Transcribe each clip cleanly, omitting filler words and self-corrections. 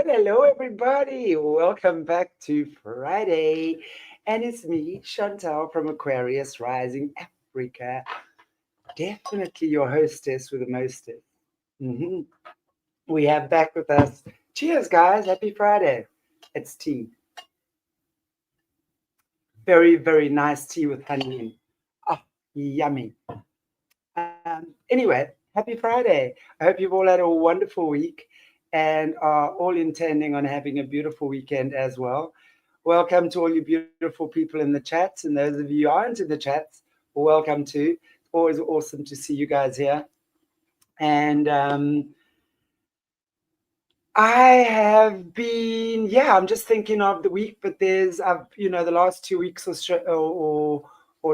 Well, hello, everybody. Welcome back to Friday. And it's me, Chantal from Aquarius Rising Africa. Definitely your hostess with the mostest. Mhm. We have back with us. Cheers, guys. Happy Friday. It's tea. Very, very nice tea with honey in. Oh, yummy. Anyway, happy Friday. I hope you've all had a wonderful week and are all intending on having a beautiful weekend as well. Welcome to all you beautiful people in the chats, and those of you who aren't in the chats, welcome too. It's always awesome to see you guys here. And I have been, yeah, I'm just thinking of the week, but the last 2 weeks or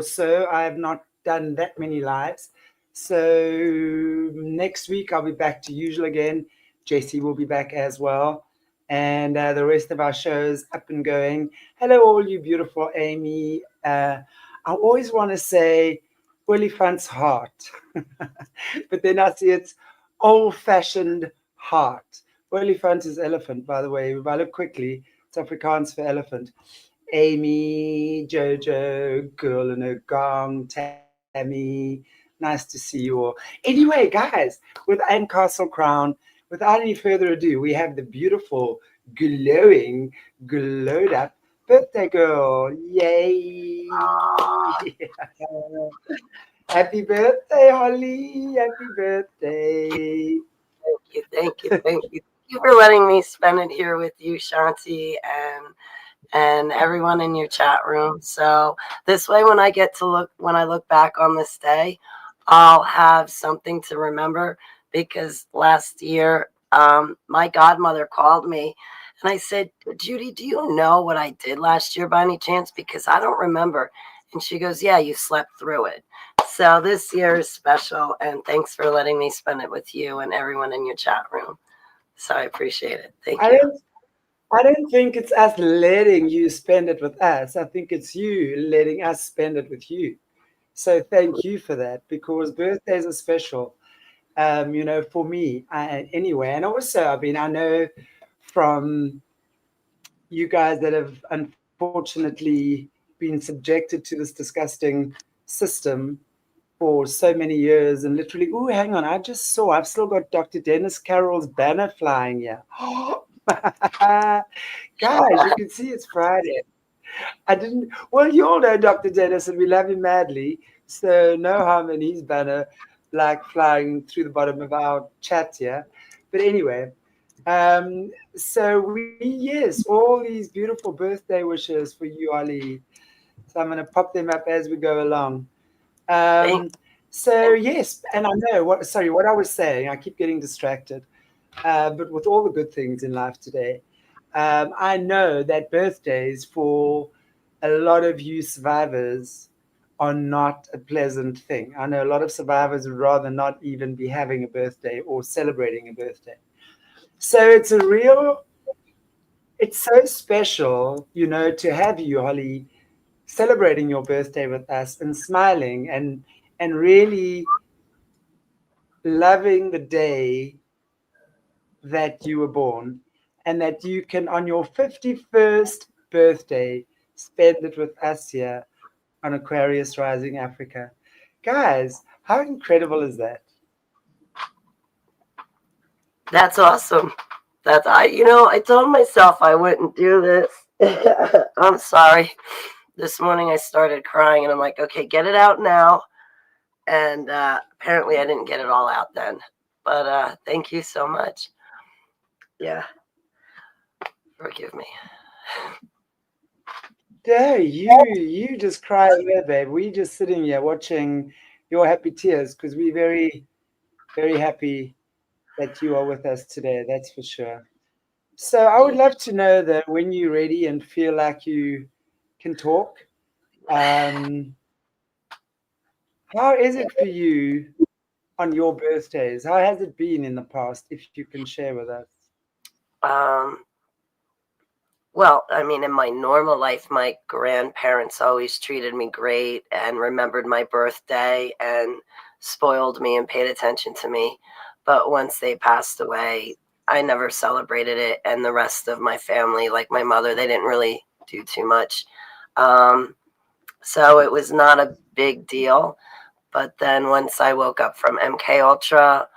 so, I have not done that many lives. So next week I'll be back to usual again. JC will be back as well, and the rest of our shows up and going. Hello, all you beautiful Amy. I always want to say Olifant's heart, but then I see it's old-fashioned heart. Olifant is elephant, by the way. If I look quickly, it's Afrikaans for elephant. Amy, Jojo, Girl in a Gong, Tammy. Nice to see you all. Anyway, guys, with Anne Castle Crown, without any further ado, we have the beautiful, glowing, glowed up birthday girl. Yay! Happy birthday, Holly. Happy birthday. Thank you. Thank you for letting me spend it here with you, Chanti, and everyone in your chat room. So this way, when I look back on this day, I'll have something to remember. Because last year, my godmother called me, and I said, "Judy, do you know what I did last year by any chance? Because I don't remember." And she goes, "Yeah, you slept through it." So this year is special, and thanks for letting me spend it with you and everyone in your chat room. So I appreciate it. Thank I you. don't I don't think it's us letting you spend it with us. I think it's you letting us spend it with you. So thank you for that because birthdays are special. For me anyway. And also, I know from you guys that have unfortunately been subjected to this disgusting system for so many years and literally, oh, hang on, I've still got Dr. Dennis Carroll's banner flying here. Guys, you can see it's Friday. I didn't, well, you all know Dr. Dennis and we love him madly. So no harm in his banner like flying through the bottom of our chat here. But anyway, yes, all these beautiful birthday wishes for you, Ali. So I'm going to pop them up as we go along. Thank, Um, so thank yes, and I know what I was saying. I keep getting distracted. But with all the good things in life today, I know that birthdays for a lot of you survivors are not a pleasant thing. I know a lot of survivors would rather not even be having a birthday or celebrating a birthday. So it's so special, to have you, Holly, celebrating your birthday with us and smiling and really loving the day that you were born and that you can on your 51st birthday spend it with us here on Aquarius Rising Africa. Guys, how incredible is that? That's awesome. I told myself I wouldn't do this. I'm sorry. This morning I started crying, and I'm like, okay, get it out now. And apparently I didn't get it all out then. But thank you so much. Yeah, forgive me. Yeah, you just cry there, babe. We just sitting here watching your happy tears because we're very, very happy that you are with us today. That's for sure. So I would love to know that when you're ready and feel like you can talk, um, how is it for you on your birthdays? How has it been in the past, if you can share with us? Um, well, I mean, in my normal life, my grandparents always treated me great and remembered my birthday and spoiled me and paid attention to me. But once they passed away, I never celebrated it, and the rest of my family, like my mother, they didn't really do too much. So it was not a big deal. But then once I woke up from MK Ultra,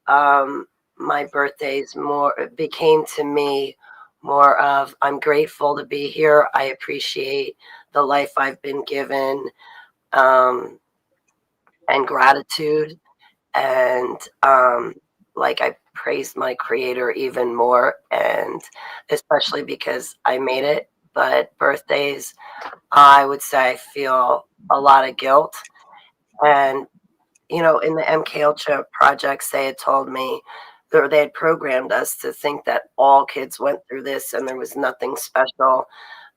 um, my birthdays more became to me more of I'm grateful to be here. I appreciate the life I've been given, um, and gratitude. And like I praised my creator even more, and especially because I made it. But birthdays, I would say I feel a lot of guilt. And in the MK Ultra projects, they had told me, or they had programmed us to think that all kids went through this and there was nothing special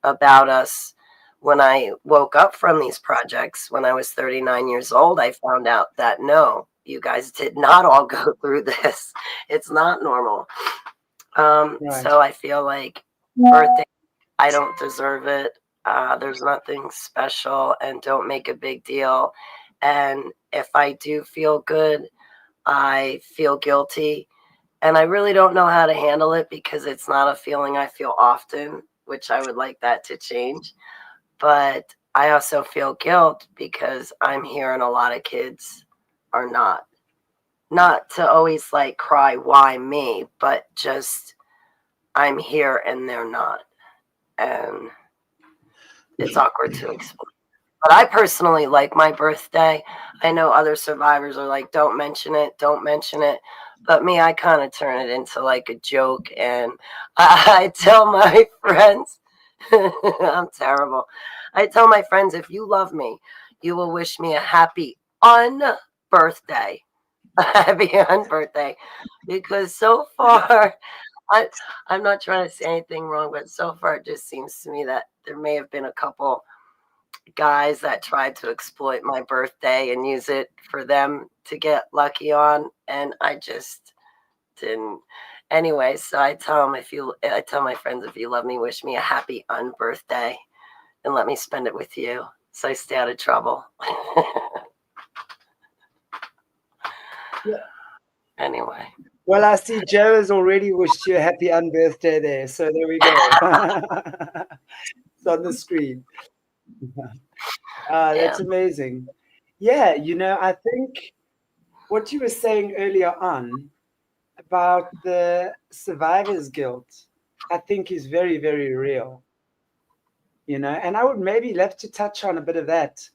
about us. When I woke up from these projects, when I was 39 years old, I found out that no, you guys did not all go through this. It's not normal. Right. So I feel like birthday, I don't deserve it. There's nothing special, and don't make a big deal. And if I do feel good, I feel guilty. And I really don't know how to handle it because it's not a feeling I feel often, which I would like that to change. But I also feel guilt because I'm here and a lot of kids are not. Not to always like cry, why me, but just I'm here and they're not. And it's awkward to explain. But I personally like my birthday. I know other survivors are like, don't mention it, don't mention it. But me, I kind of turn it into like a joke. And I tell my friends, I'm terrible. I tell my friends, if you love me, you will wish me a happy unbirthday. Happy unbirthday. Because so far, I, I'm not trying to say anything wrong, but so far it just seems to me that there may have been a couple guys that tried to exploit my birthday and use it for them to get lucky on, and I just didn't. Anyway, so I tell my friends, if you love me, wish me a happy unbirthday and let me spend it with you so I stay out of trouble. Yeah. Anyway. Well, I see Joe has already wished you a happy unbirthday there. So there we go. It's on the screen. Yeah. That's amazing. Yeah, I think what you were saying earlier on about the survivor's guilt, I think is very, very real. And I would maybe love to touch on a bit of that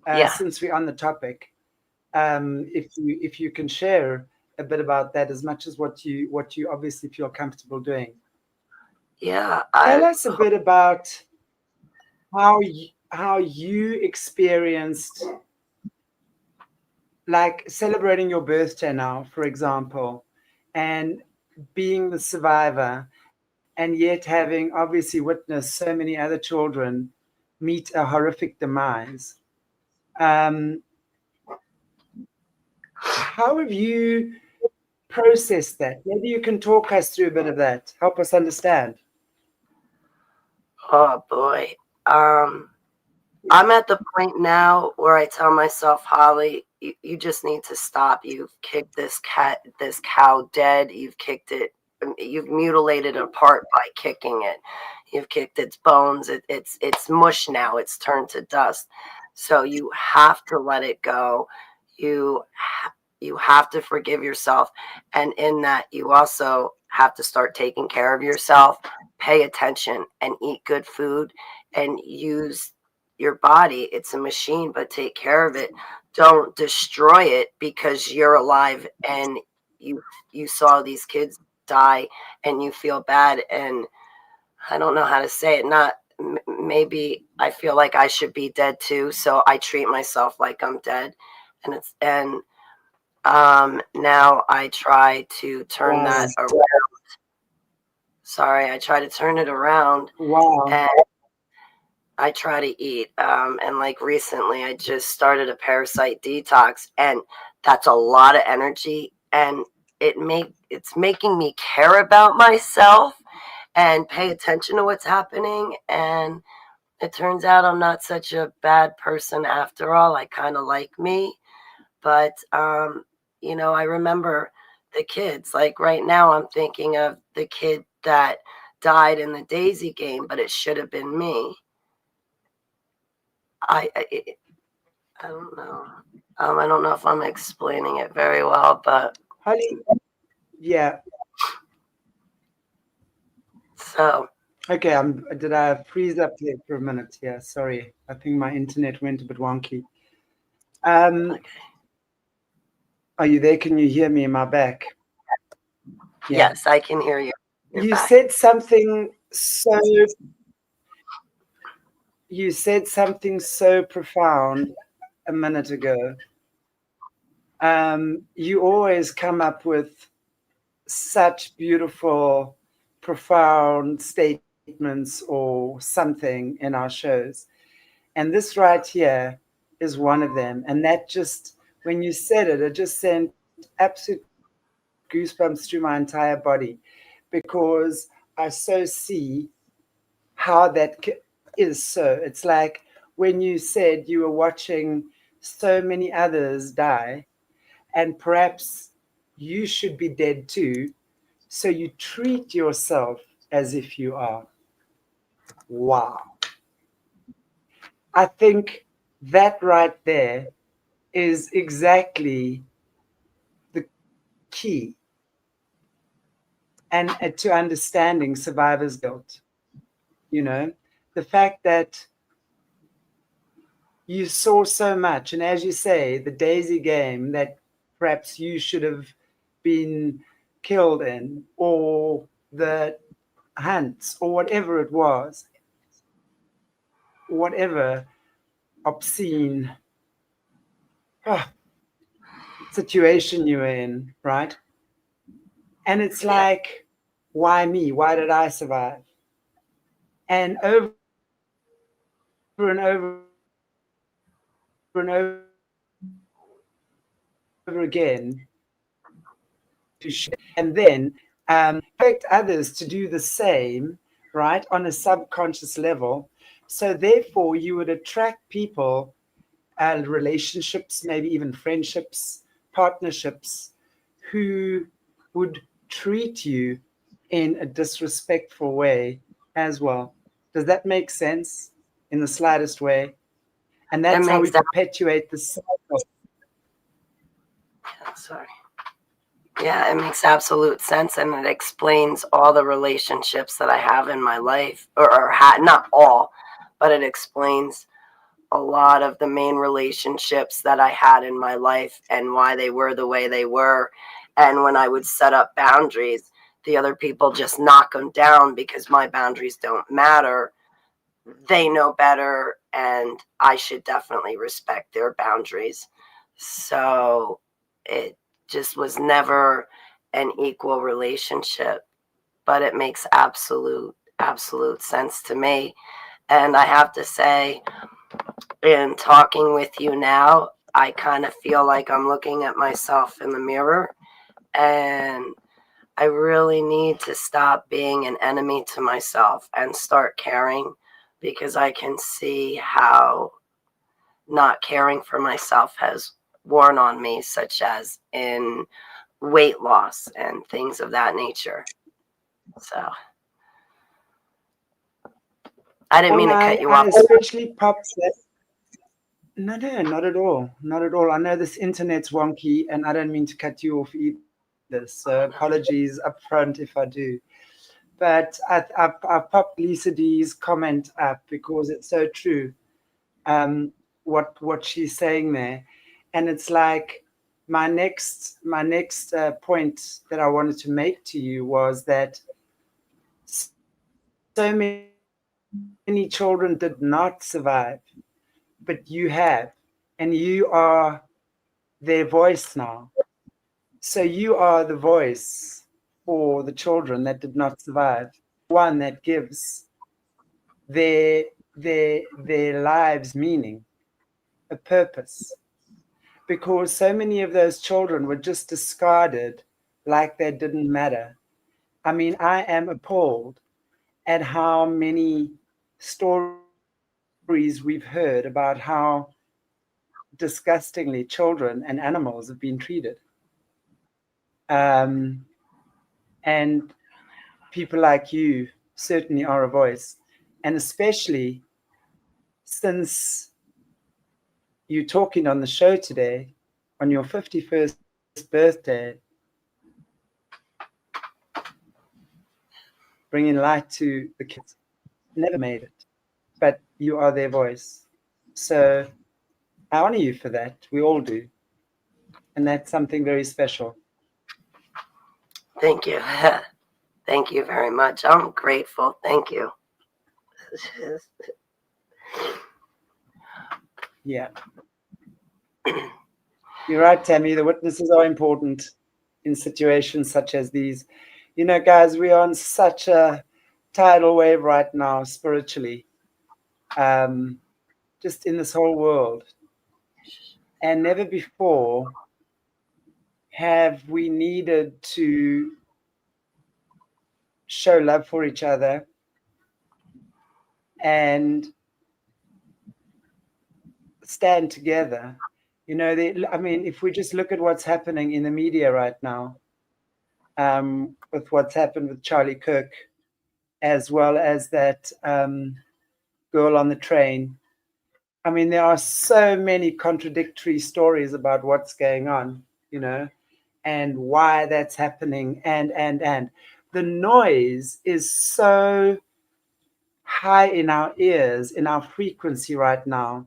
Yeah. since we're on the topic. If you can share a bit about that, as much as what you obviously feel comfortable doing. Yeah. Tell us a bit about how you experienced, like, celebrating your birthday now, for example, and being the survivor, and yet having obviously witnessed so many other children meet a horrific demise. Um, how have you processed that? Maybe you can talk us through a bit of that. Help us understand. Oh boy. Um, I'm at the point now where I tell myself, Holly, you just need to stop. You've kicked this cow dead. You've mutilated it apart by kicking it. You've kicked its bones. It's mush now. It's turned to dust. So you have to let it go. You you have to forgive yourself, and in that, you also have to start taking care of yourself. Pay attention and eat good food, and use your body. It's a machine, but take care of it. Don't destroy it because you're alive and you you saw these kids die and you feel bad. And I don't know how to say it. Not maybe I feel like I should be dead too, so I treat myself like I'm dead. And now I try to turn that Wow. around. Sorry, I try to turn it around, Wow. and I try to eat. And like recently, I just started a parasite detox, and that's a lot of energy, and it's making me care about myself and pay attention to what's happening. And it turns out I'm not such a bad person after all. I kind of like me, but I remember the kids. Like right now, I'm thinking of the kid that died in the Daisy game, but it should have been me. I don't know. I don't know if I'm explaining it very well, but Holly, yeah. so Okay, did I freeze up there for a minute? Yeah, sorry. I think my internet went a bit wonky. okay. Are you there? Can you hear me in my back? Yeah. Yes, I can hear you. You're You back. said something so profound a minute ago. You always come up with such beautiful, profound statements or something in our shows. And this right here is one of them. And that just, when you said it, it just sent absolute goosebumps through my entire body because I so see how that is so. It's like when you said you were watching so many others die, and perhaps you should be dead too. So you treat yourself as if you are. Wow. I think that right there is exactly the key and to understanding survivor's guilt. You know, the fact that you saw so much, and as you say, the Daisy game that perhaps you should have been killed in, or the hunts, or whatever it was, whatever obscene situation you were in, right? And it's Yeah. like, why me? Why did I survive? And over and over and over again, to share, and then expect others to do the same, right, on a subconscious level. So therefore, you would attract people and relationships, maybe even friendships, partnerships, who would treat you in a disrespectful way as well. Does that make sense in the slightest way? And It that's how we makes that. perpetuate the cycle. Sorry. Yeah, it makes absolute sense, and it explains all the relationships that I have in my life, or not all, but it explains a lot of the main relationships that I had in my life and why they were the way they were. And when I would set up boundaries, the other people just knock them down because my boundaries don't matter. They know better, and I should definitely respect their boundaries. So it just was never an equal relationship, but it makes absolute sense to me. And I have to say, in talking with you now, I kind of feel like I'm looking at myself in the mirror, and I really need to stop being an enemy to myself and start caring, because I can see how not caring for myself has worn on me, such as in weight loss and things of that nature. So I didn't And mean to cut you I off. especially popped that. No, no, not at all. Not at all. I know this internet's wonky and I don't mean to cut you off either. So apologies up front if I do. But I popped Lisa D's comment up because it's so true. What she's saying there, and it's like my next point that I wanted to make to you was that so many children did not survive, but you have, and you are their voice now. So you are the voice for the children that did not survive. One that gives their lives meaning, a purpose. Because so many of those children were just discarded like they didn't matter. I mean, I am appalled at how many stories we've heard about how disgustingly children and animals have been treated. And people like you certainly are a voice. And especially since you're talking on the show today, on your 51st birthday, bringing light to the kids, never made it, but you are their voice. So I honor you for that. We all do. And that's something very special. Thank you. Thank you very much. I'm grateful. Thank you. Yeah. You're right, Tammy. The witnesses are important in situations such as these. You know, guys, we are on such a tidal wave right now, spiritually, just in this whole world. And never before have we needed to show love for each other and stand together. You know, I mean, if we just look at what's happening in the media right now, with what's happened with Charlie Kirk, as well as that girl on the train. I mean, there are so many contradictory stories about what's going on, you know, and why that's happening. And the noise is so high in our ears, in our frequency right now,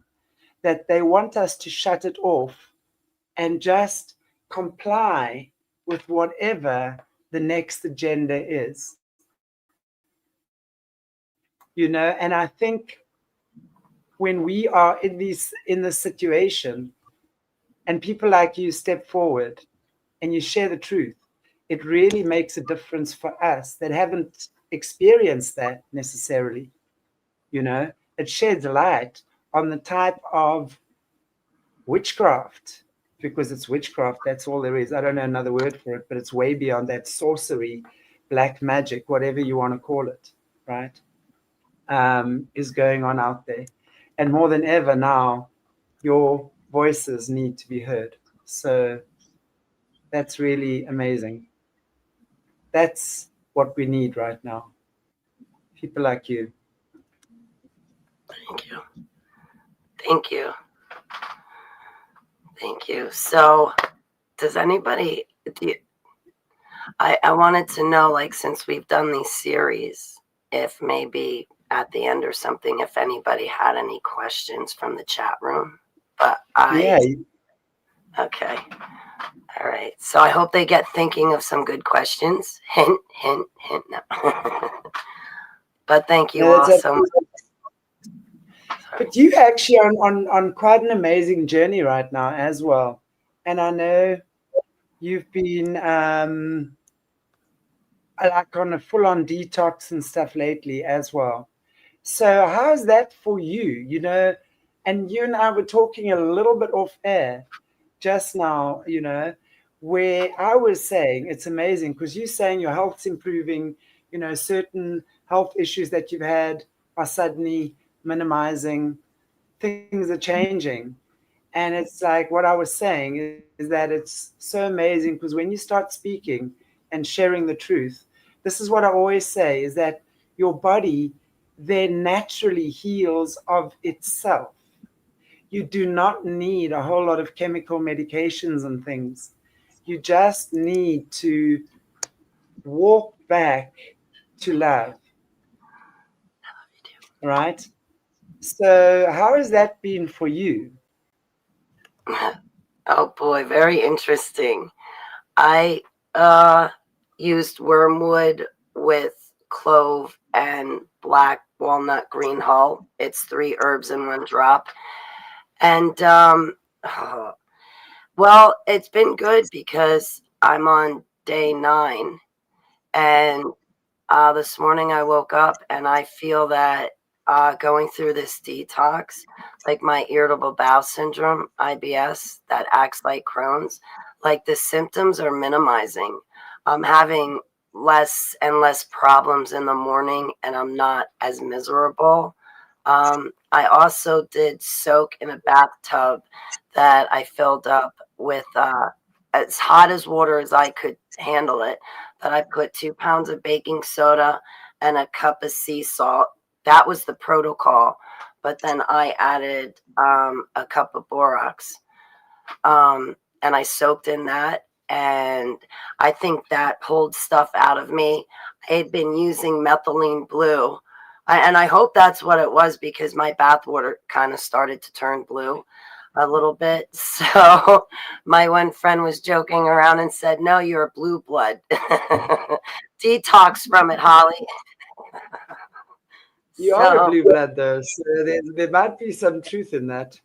that they want us to shut it off and just comply with whatever the next agenda is. You know, and I think when we are in this situation and people like you step forward and you share the truth, it really makes a difference for us that haven't experienced that necessarily. You know, it sheds light on the type of witchcraft, because it's witchcraft, that's all there is. I don't know another word for it, but it's way beyond that. Sorcery, black magic, whatever you want to call it, right? Is going on out there. And more than ever now, your voices need to be heard. So that's really amazing. That's what we need right now. People like you. Thank you. Thank you. Thank you. So, does anybody, I wanted to know, like, since we've done these series, if maybe at the end or something, if anybody had any questions from the chat room. But Yeah. Okay. All right. So I hope they get thinking of some good questions. Hint, hint, hint. No. But thank you all so much. But you actually on quite an amazing journey right now as well. And I know you've been like on a full-on detox and stuff lately as well. So how's that for you? You know, and you and I were talking a little bit off air just now, you know, where I was saying it's amazing because you're saying your health's improving, you know, certain health issues that you've had are suddenly minimizing, things are changing. And it's like what I was saying is that it's so amazing because when you start speaking and sharing the truth, this is what I always say is that your body then naturally heals of itself. You do not need a whole lot of chemical medications and things. You just need to walk back to love, right? So, how has that been for you? Oh boy, very interesting. I used wormwood with clove and black walnut green hull. It's 3 herbs in 1 drop. And well, it's been good because I'm on day 9. And this morning I woke up and I feel that going through this detox, like my irritable bowel syndrome, IBS, that acts like Crohn's, like the symptoms are minimizing. I'm having less and less problems in the morning and I'm not as miserable. I also did soak in a bathtub that I filled up with as hot as water as I could handle it, that I put 2 pounds of baking soda and a cup of sea salt. That was the protocol. But then I added a cup of borax, and I soaked in that. And I think that pulled stuff out of me. I had been using methylene blue, and I hope that's what it was, because my bath water kind of started to turn blue a little bit. So my one friend was joking around and said, "No, you're a blue blood." Detox from it, Holly. You are a So blue blood, though, so there might be some truth in that.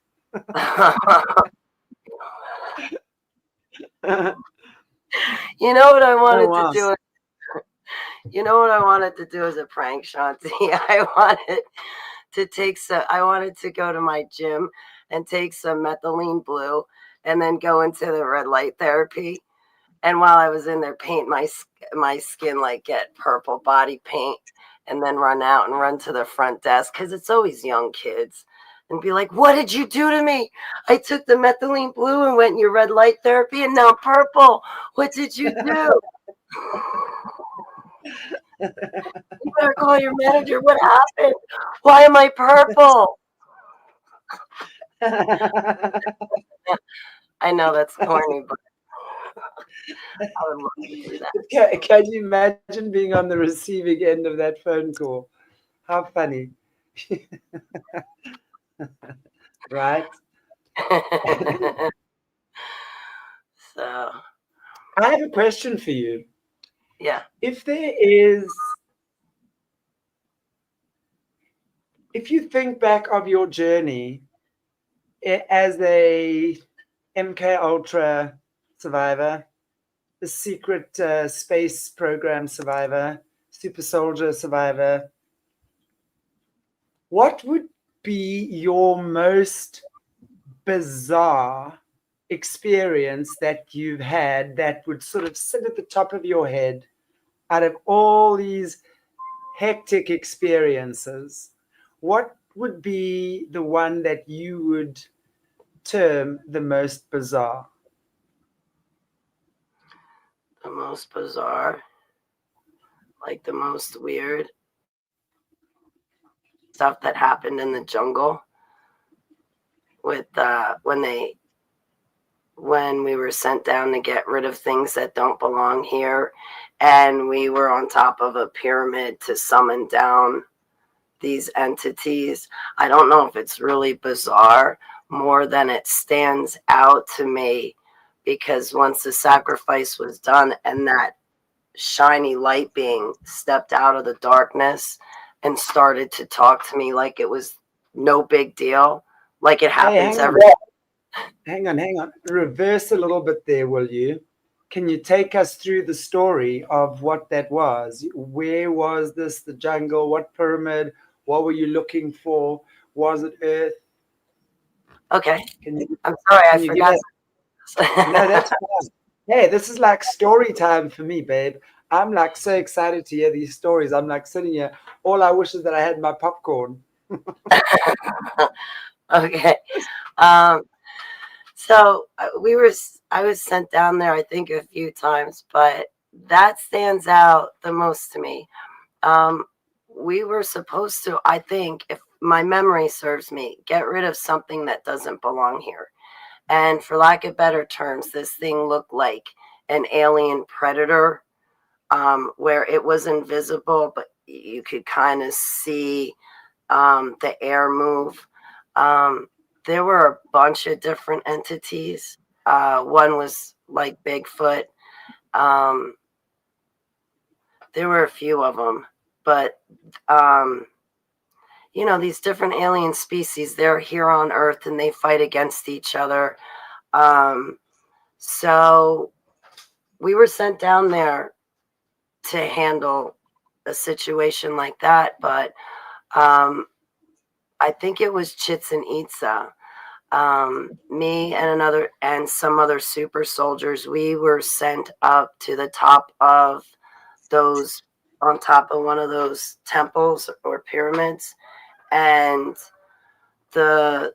Oh, you know what I wanted to wow. do? You know what I wanted to do as a prank, Shanti? I wanted to go to my gym and take some methylene blue and then go into the red light therapy. And while I was in there, paint my skin, like get purple body paint, and then run out and run to the front desk, because it's always young kids, and be like, "What did you do to me? I took the methylene blue and went in your red light therapy, and now I'm purple. What did you do? You better call your manager. What happened? Why am I purple?" I know that's corny, but I would love to do that. Can you imagine being on the receiving end of that phone call? How funny, right? So, I have a question for you. yeah. If there is, if you think back of your journey as a MK Ultra survivor, a secret space program survivor, super soldier survivor, what would be your most bizarre experience that you've had that would sort of sit at the top of your head out of all these hectic experiences? What would be the one that you would term the most bizarre? The most bizarre, like the most weird stuff that happened in the jungle with when we were sent down to get rid of things that don't belong here, and we were on top of a pyramid to summon down these entities. I don't know if it's really bizarre more than it stands out to me, because once the sacrifice was done and that shiny light being stepped out of the darkness and started to talk to me like it was no big deal, like it Hey, happens hang on, every. hang on. Reverse a little bit there, will you? Can you take us through the story of what that was? Where was this? The jungle? What pyramid? What were you looking for? Was it Earth? Okay, Can you I'm sorry, I can you give forgot. us? No, that's fine. Hey, this is like story time for me, babe. I'm like so excited to hear these stories. I'm like sitting here. All I wish is that I had my popcorn. Okay, um, so I was sent down there, I think, a few times, but that stands out the most to me. Um, we were supposed to, I think, if my memory serves me, get rid of something that doesn't belong here. And for lack of better terms, this thing looked like an alien predator, where it was invisible, but you could kind of see the air move. Um, there were a bunch of different entities. One was like Bigfoot. Um, there were a few of them, but um, these different alien species, they're here on Earth and they fight against each other. Um, so we were sent down there to handle a situation like that, but I think it was Chichen Itza. Me and some other super soldiers, we were sent up to the top of those, on top of one of those temples or pyramids, and the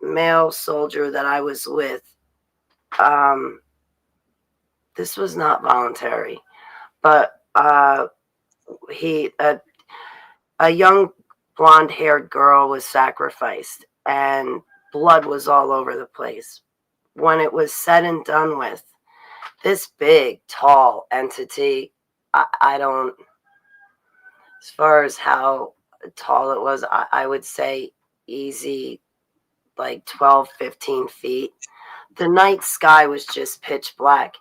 male soldier that I was with, um, this was not voluntary, but he a young blonde-haired girl was sacrificed, and blood was all over the place. When it was said and done with, this big, tall entity, I don't, as far as how tall it was, I would say easy, like 12, 15 feet. The night sky was just pitch black,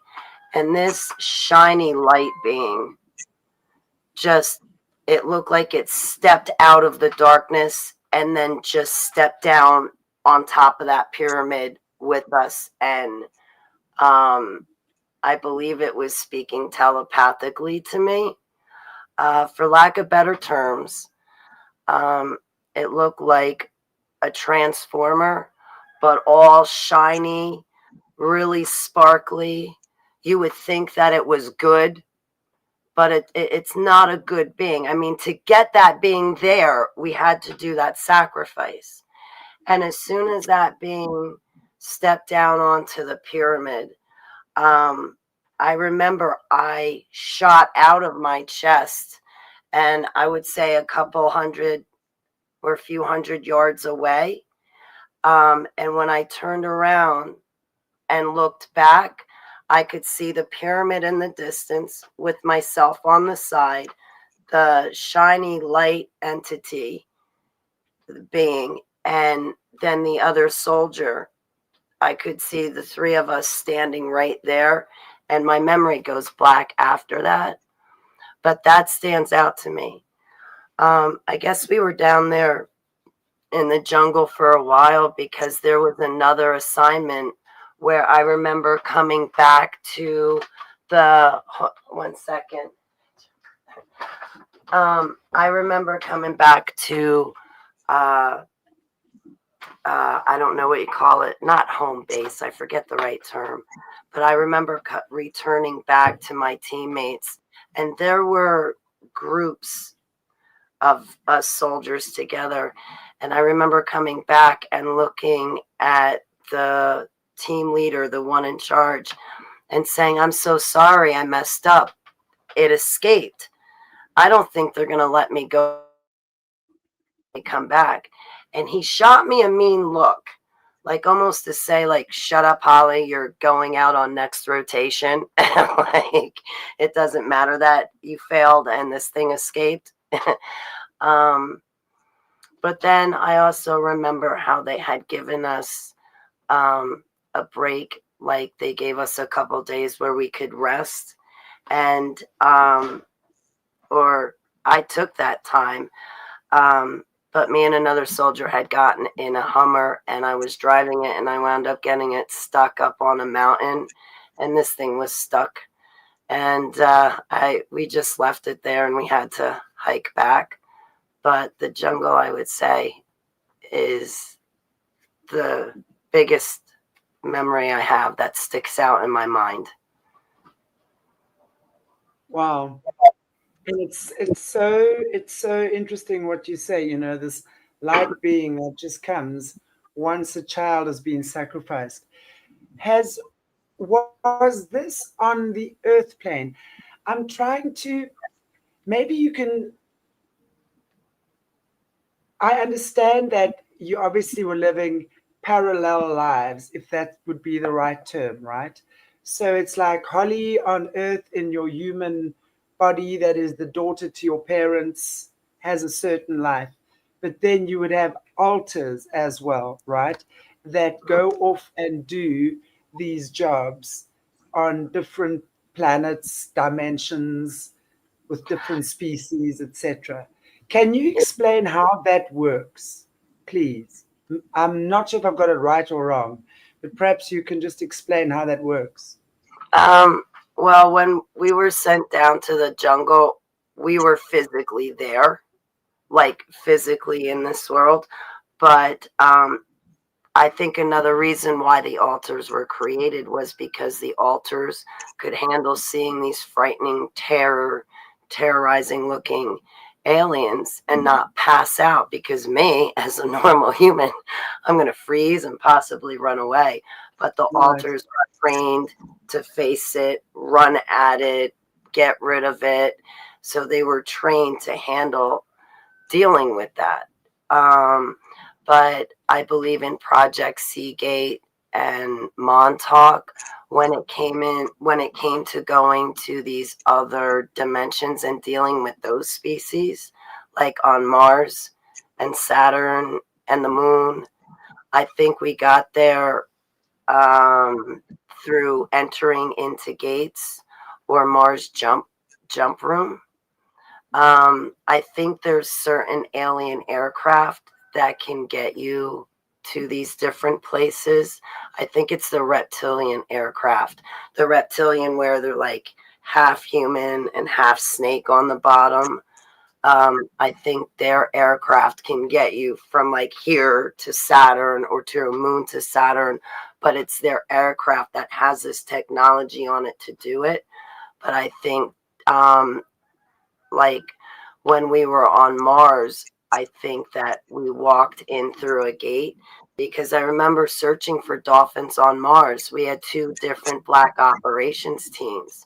and this shiny light being just, it looked like it stepped out of the darkness and then just stepped down on top of that pyramid with us. And I believe it was speaking telepathically to me. For lack of better terms, it looked like a transformer, but all shiny, really sparkly. You would think that it was good, but it's not a good being. I mean, to get that being there, we had to do that sacrifice. And as soon as that being stepped down onto the pyramid, I remember I shot out of my chest, and I would say a couple hundred or a few hundred yards away. And when I turned around and looked back, I could see the pyramid in the distance with myself on the side, the shiny light entity being, and then the other soldier. I could see the three of us standing right there, and my memory goes black after that. But that stands out to me. I guess we were down there in the jungle for a while because there was another assignment where I remember coming back to the, 1 second. I remember coming back to, I don't know what you call it, not home base, I forget the right term, but I remember returning back to my teammates, and there were groups of us soldiers together. And I remember coming back and looking at the team leader, the one in charge, and saying, "I'm so sorry, I messed up. It escaped. I don't think they're going to let me go, come back." And he shot me a mean look, like almost to say, like, "Shut up, Holly, you're going out on next rotation." Like, it doesn't matter that you failed and this thing escaped. But then I also remember how they had given us a break, like they gave us a couple days where we could rest. And or I took that time. But me and another soldier had gotten in a Hummer, and I was driving it, and I wound up getting it stuck up on a mountain, and this thing was stuck. And we just left it there, and we had to hike back. But the jungle, I would say, is the biggest memory I have that sticks out in my mind. Wow. And it's so interesting what you say, this light being that just comes once a child has been sacrificed. Has Was this on the earth plane? I'm trying to, maybe you can, I understand that you obviously were living parallel lives, if that would be the right term, right? So it's like Holly on earth in your human body, that is the daughter to your parents, has a certain life. But then you would have alters as well, right? That go off and do these jobs on different planets, dimensions, with different species, etc. Can you explain how that works, please? I'm not sure if I've got it right or wrong, but perhaps you can just explain how that works. Well, when we were sent down to the jungle, we were physically there, like physically in this world. But I think another reason why the altars were created was because the altars could handle seeing these frightening, terrorizing looking aliens and not pass out, because me, as a normal human, I'm going to freeze and possibly run away. But the Right. alters are trained to face it, run at it, get rid of it. So they were trained to handle dealing with that. But I believe in Project Seagate and Montauk when it came to going to these other dimensions and dealing with those species, like on Mars and Saturn and the moon. I think we got there through entering into gates or Mars jump room. I think there's certain alien aircraft that can get you to these different places. I think it's the reptilian aircraft, the reptilian where they're like half human and half snake on the bottom. I think their aircraft can get you from like here to Saturn or to a moon to Saturn, but it's their aircraft that has this technology on it to do it. But I think like when we were on Mars, I think that we walked in through a gate, because I remember searching for dolphins on Mars. We had two different black operations teams.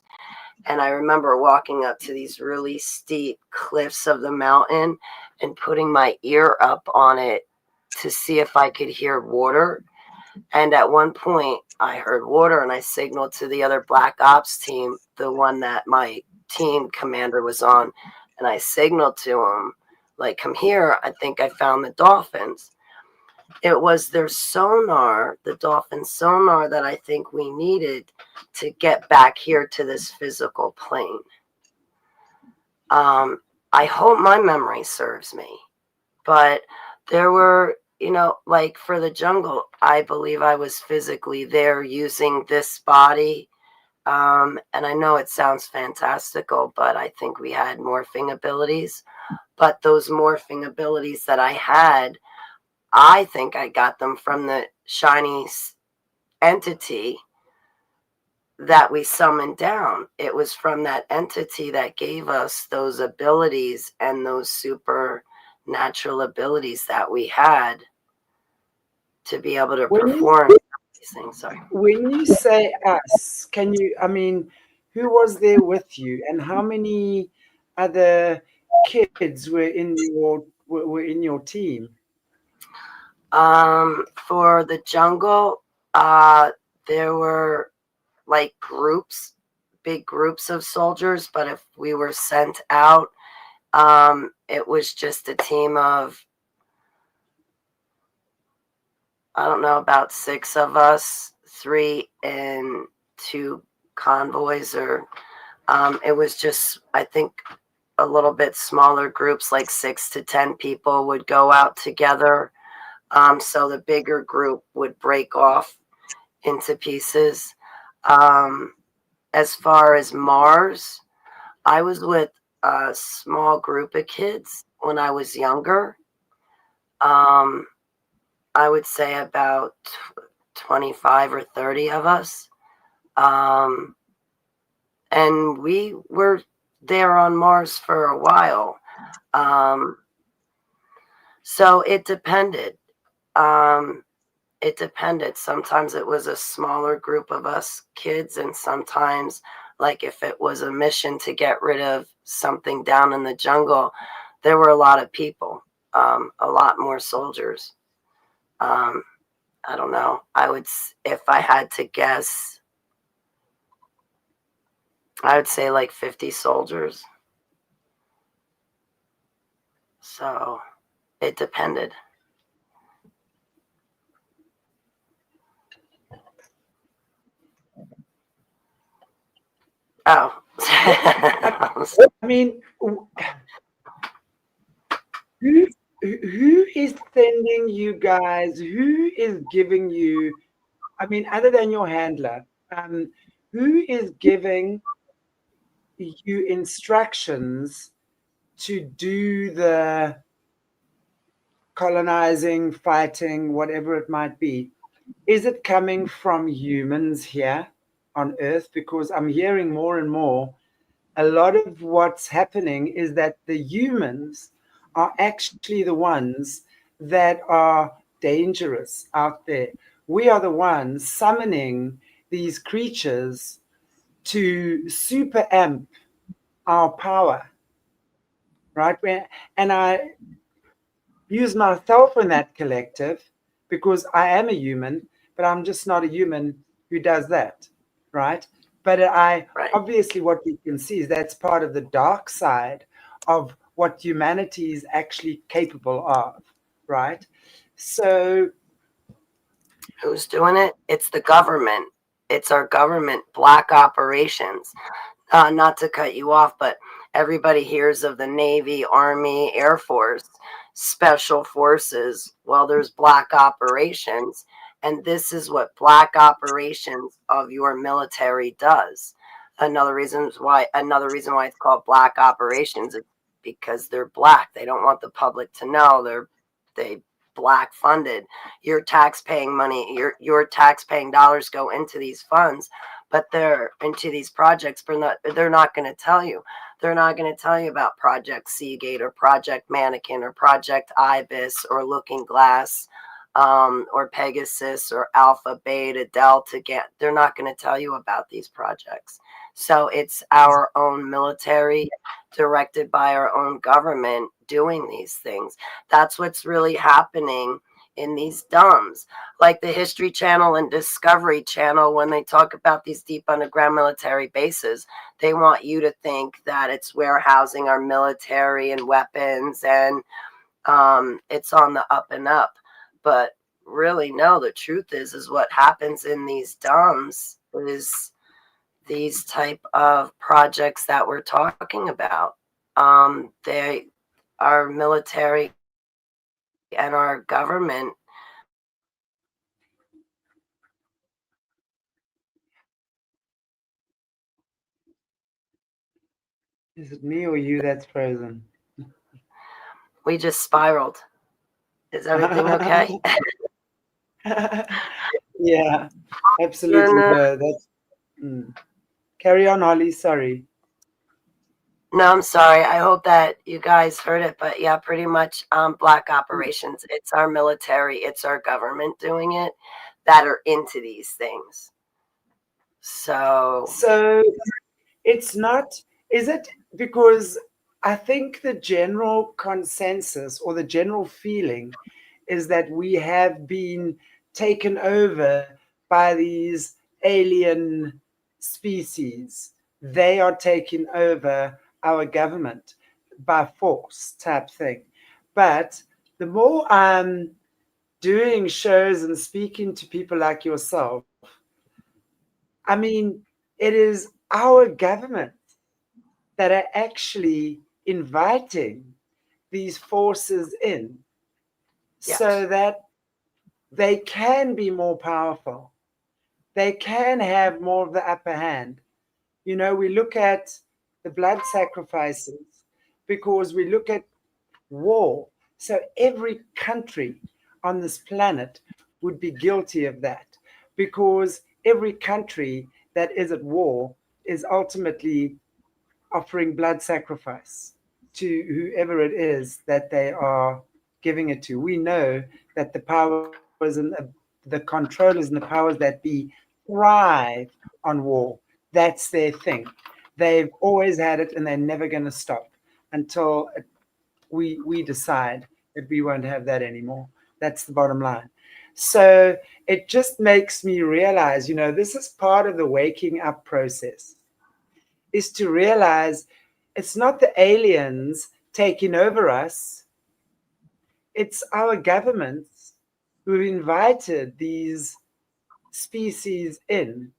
And I remember walking up to these really steep cliffs of the mountain and putting my ear up on it to see if I could hear water. And at one point, I heard water and I signaled to the other black ops team, the one that my team commander was on. And I signaled to him, like, come here. I think I found the dolphins. It was their sonar, the dolphin sonar, that I think we needed to get back here to this physical plane. I hope my memory serves me. But there were, like for the jungle, I believe I was physically there using this body. And I know it sounds fantastical, but I think we had morphing abilities. But those morphing abilities that I had, I think I got them from the shiny entity that we summoned down. It was from that entity that gave us those abilities and those supernatural abilities that we had to be able to When you perform these things. Sorry. when you say us, can you? I mean, who was there with you, and how many other kids were in your team? For the jungle, there were like groups, big groups of soldiers, but if we were sent out, it was just a team of, I don't know, about 6 of us, 3 in 2 convoys, or it was just, I think, a little bit smaller groups, like 6 to 10 people would go out together. So the bigger group would break off into pieces. As far as Mars, I was with a small group of kids when I was younger. I would say about 25 or 30 of us. And we were there on Mars for a while. So it depended. It depended. Sometimes it was a smaller group of us kids, and sometimes, like if it was a mission to get rid of something down in the jungle, there were a lot of people, a lot more soldiers. I don't know. If I had to guess, I would say like 50 soldiers. So it depended. Oh. I mean, who who is sending you guys? Who is giving you? I mean, other than your handler, who is giving you instructions to do the colonizing, fighting, whatever it might be? Is it coming from humans here on Earth? Because I'm hearing more and more A lot of what's happening is that the humans are actually the ones that are dangerous out there. We are the ones summoning these creatures to super amp our power, right? And I use myself in that collective because I am a human, but I'm just not a human who does that, right? But I Right. obviously what we can see is that's part of the dark side of what humanity is actually capable of, right? So Who's doing it? It's the government. It's our government, black operations. Not to cut you off, but everybody hears of the Navy, Army, Air Force, Special Forces. Well, there's black operations, and this is what black operations of your military does. Another reason why it's called black operations is because they're black. They don't want the public to know they black funded. Your tax paying money, your tax paying dollars go into these funds, but they're into these projects, but they're not going to tell you. They're not going to tell you about Project Seagate or Project Mannequin or Project Ibis or Looking Glass, or Pegasus or Alpha, Beta, Delta. They're not going to tell you about these projects. So it's our own military, directed by our own government, doing these things. That's what's really happening in these dumbs, like the History Channel and Discovery Channel. When they talk about these deep underground military bases, they want you to think that it's warehousing our military and weapons, and it's on the up and up. But really, no, the truth is what happens in these dumbs is these type of projects that we're talking about. They, our military and our government. is it me or you that's frozen? We just spiraled. Is everything okay? Yeah, absolutely. No, No, that's carry on, Holly. Sorry. I'm sorry. I hope that you guys heard it, but yeah, pretty much black operations. It's our military, it's our government doing it that are into these things. So, So it's not, is it because I think the general consensus or the general feeling is that we have been taken over by these alien species. They are taking over our government by force type thing. But the more I'm doing shows and speaking to people like yourself, I mean, it is our government that are actually inviting these forces in so yes. that they can be more powerful. They can have more of the upper hand. You know, we look at the blood sacrifices because we look at war. So every country on this planet would be guilty of that because every country that is at war is ultimately offering blood sacrifice to whoever it is that they are giving it to. We know that the powers and the controllers and the powers that be thrive on war. That's their thing. They've always had it and they're never going to stop until we decide that we won't have that anymore. That's the bottom line. So it just makes me realize, you know, this is part of the waking up process is to realize it's not the aliens taking over us, it's our governments who've invited these species in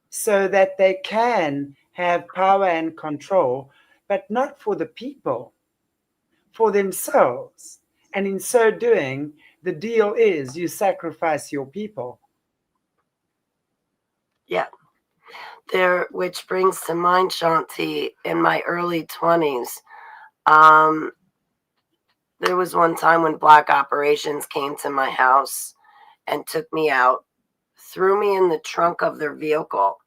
so that they can have power and control, but not for the people, for themselves. And in so doing, the deal is you sacrifice your people. Yeah. There, which brings to mind, Chanti, in my early 20s, um, there was one time when black operations came to my house and took me out, threw me in the trunk of their vehicle,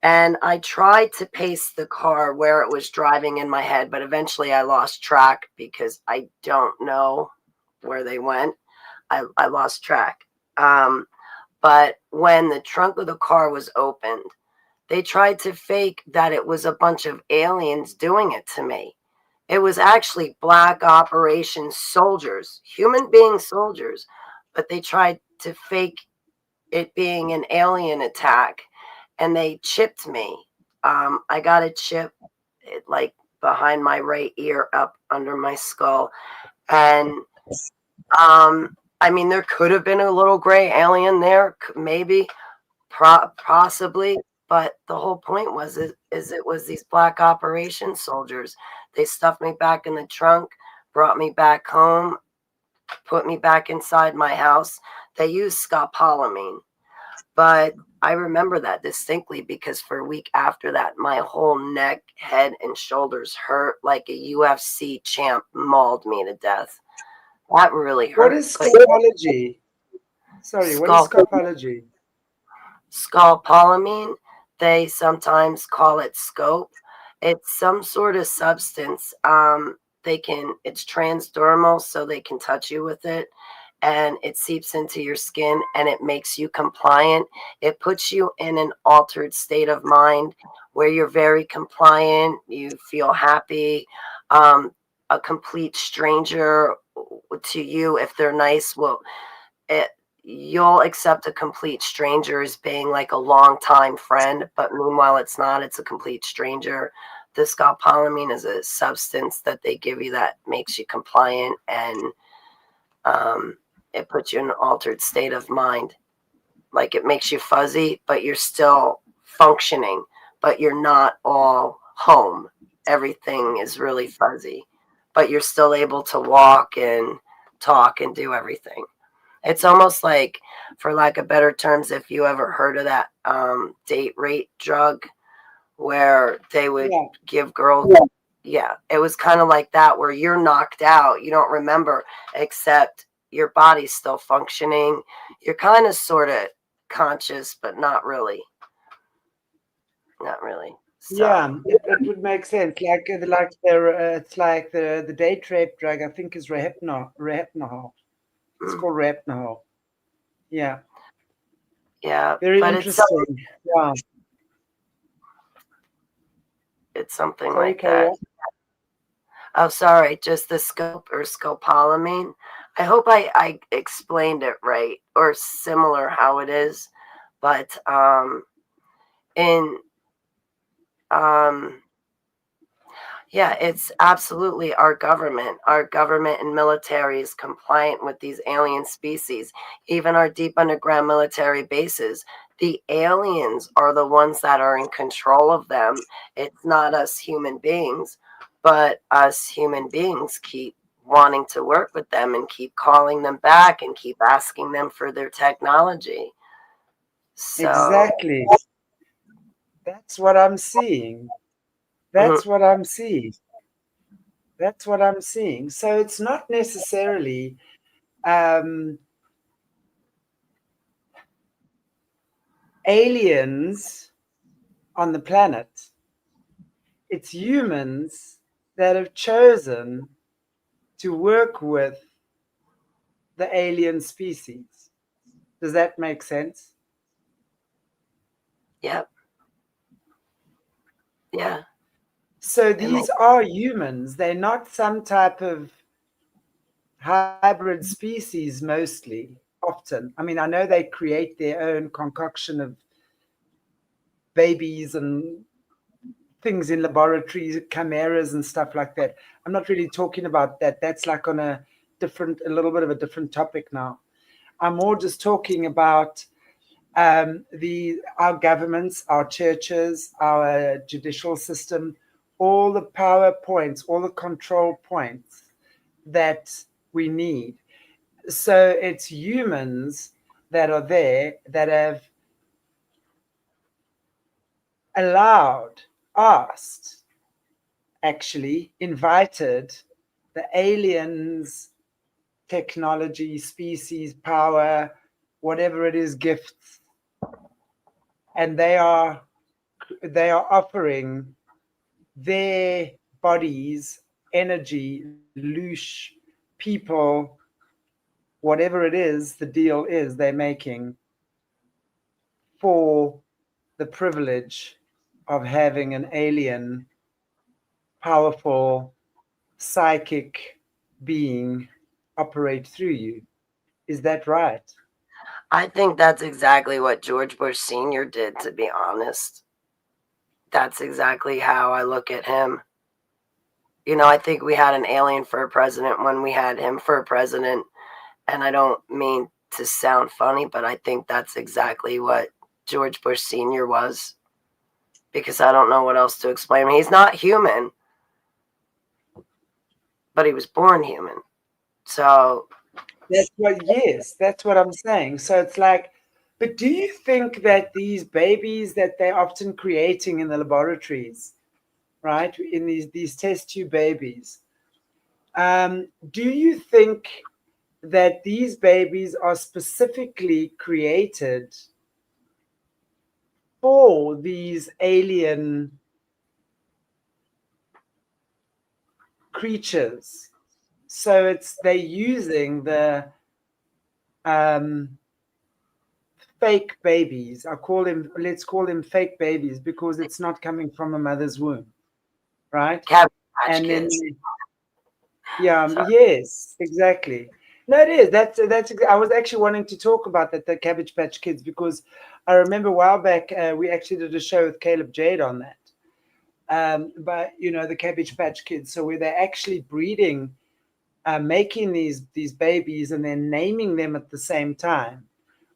And I tried to pace the car where it was driving in my head, but eventually I lost track because I don't know where they went. I lost track. But when the trunk of the car was opened, they tried to fake that it was a bunch of aliens doing it to me. It was actually black operation soldiers, human being soldiers, but they tried to fake it being an alien attack, and they chipped me. I got a chip like behind my right ear up under my skull. And I mean, there could have been a little gray alien there, maybe, possibly. But the whole point is it was these black operation soldiers. They stuffed me back in the trunk, brought me back home, put me back inside my house. They used scopolamine. But I remember that distinctly because for a week after that, my whole neck, head, and shoulders hurt like a UFC champ mauled me to death. That really What hurt. is But scopology? Sorry, what is skull scopology? scopolamine, they sometimes call it scope. It's some sort of substance. It's transdermal, so they can touch you with it, and it seeps into your skin and it makes you compliant. It puts you in an altered state of mind where you're very compliant, you feel happy. A complete stranger to you, if they're nice, will it you'll accept a complete stranger as being like a longtime friend, but meanwhile it's not, it's a complete stranger. The scopolamine is a substance that they give you that makes you compliant, and it puts you in an altered state of mind. Like it makes you fuzzy, but you're still functioning, but you're not all home. Everything is really fuzzy, but you're still able to walk and talk and do everything. It's almost like, for lack of better terms, if you ever heard of that date rate drug where they would Yeah. give girls, yeah, it was kind of like that where you're knocked out. You don't remember, except your body's still functioning. You're kind of sort of conscious, but not really. Not really. So, Yeah, it would make sense. It's like the date rape drug. I think is rehypnol. It's mm, called rehypnol. Yeah, yeah, very but interesting. Yeah. it's something Sorry, like carry that. on. Oh, sorry, just the scope or scopolamine. I hope I explained it right or similar how it is, but in um yeah, it's absolutely our government. Our government and military is compliant with these alien species, even our deep underground military bases. The aliens are the ones that are in control of them. It's not us human beings, but us human beings keep wanting to work with them and keep calling them back and keep asking them for their technology. So, Exactly. That's what I'm seeing. mhm, That's what I'm seeing. That's what I'm seeing. So it's not necessarily um, aliens on the planet. It's humans that have chosen to work with the alien species. Does that make sense? yep, yeah, So it these makes, are humans. They're not some type of hybrid species mostly, often. I mean, I know they create their own concoction of babies and things in laboratories, chimeras and stuff like that. I'm not really talking about that. That's like on a little bit of a different topic now. I'm more just talking about our governments, our churches, our judicial system, all the power points, all the control points that we need. So it's humans that are there that have allowed, asked, actually invited the aliens, technology, species, power, whatever it is, gifts, and they are they are offering their bodies, energy, loosh, people, whatever it is, the deal is they're making for the privilege of having an alien, powerful, psychic being operate through you. Is that right? I think that's exactly what George Bush Sr. did, to be honest. That's exactly how I look at him. You know, I think we had an alien for a president when we had him for a president. And I don't mean to sound funny, but I think that's exactly what George Bush Sr. was. Because I don't know what else to explain. He's not human, but he was born human. So that's what I'm saying. So it's like, but do you think that these babies that they're often creating in the laboratories, right, in these test tube babies, do you think that these babies are specifically created for these alien creatures? So it's they're using the um, fake babies. Let's call them fake babies because it's not coming from a mother's womb, right? Cabbage Patch And then, Kids. yeah, Sorry. yes, exactly. No, it is. I was actually wanting to talk about that, the Cabbage Patch Kids, because I remember a while back we actually did a show with Caleb Jade on that. But the Cabbage Patch Kids, so where they're actually breeding, making these babies and then naming them at the same time,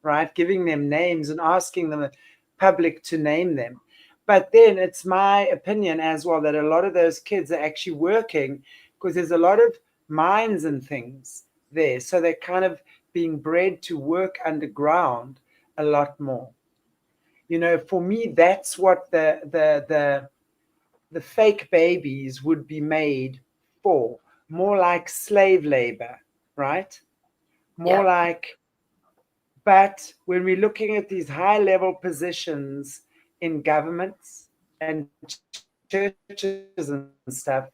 right? Giving them names and asking the public to name them. But then it's my opinion as well that a lot of those kids are actually working because there's a lot of mines and things there. So they're kind of being bred to work underground a lot more. For me, that's what the fake babies would be made for. More like slave labor, right? More Yeah. like, but when we're looking at these high level positions in governments and churches and stuff,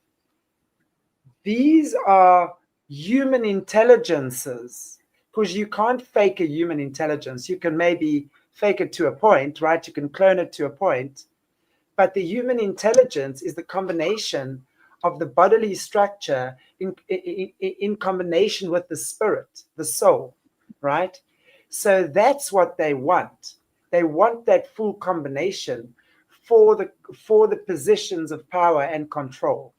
these are human intelligences because you can't fake a human intelligence. You can maybe fake it to a point, right? You can clone it to a point. But the human intelligence is the combination of the bodily structure in combination with the spirit, the soul, right? So that's what they want. They want that full combination for the positions of power and control.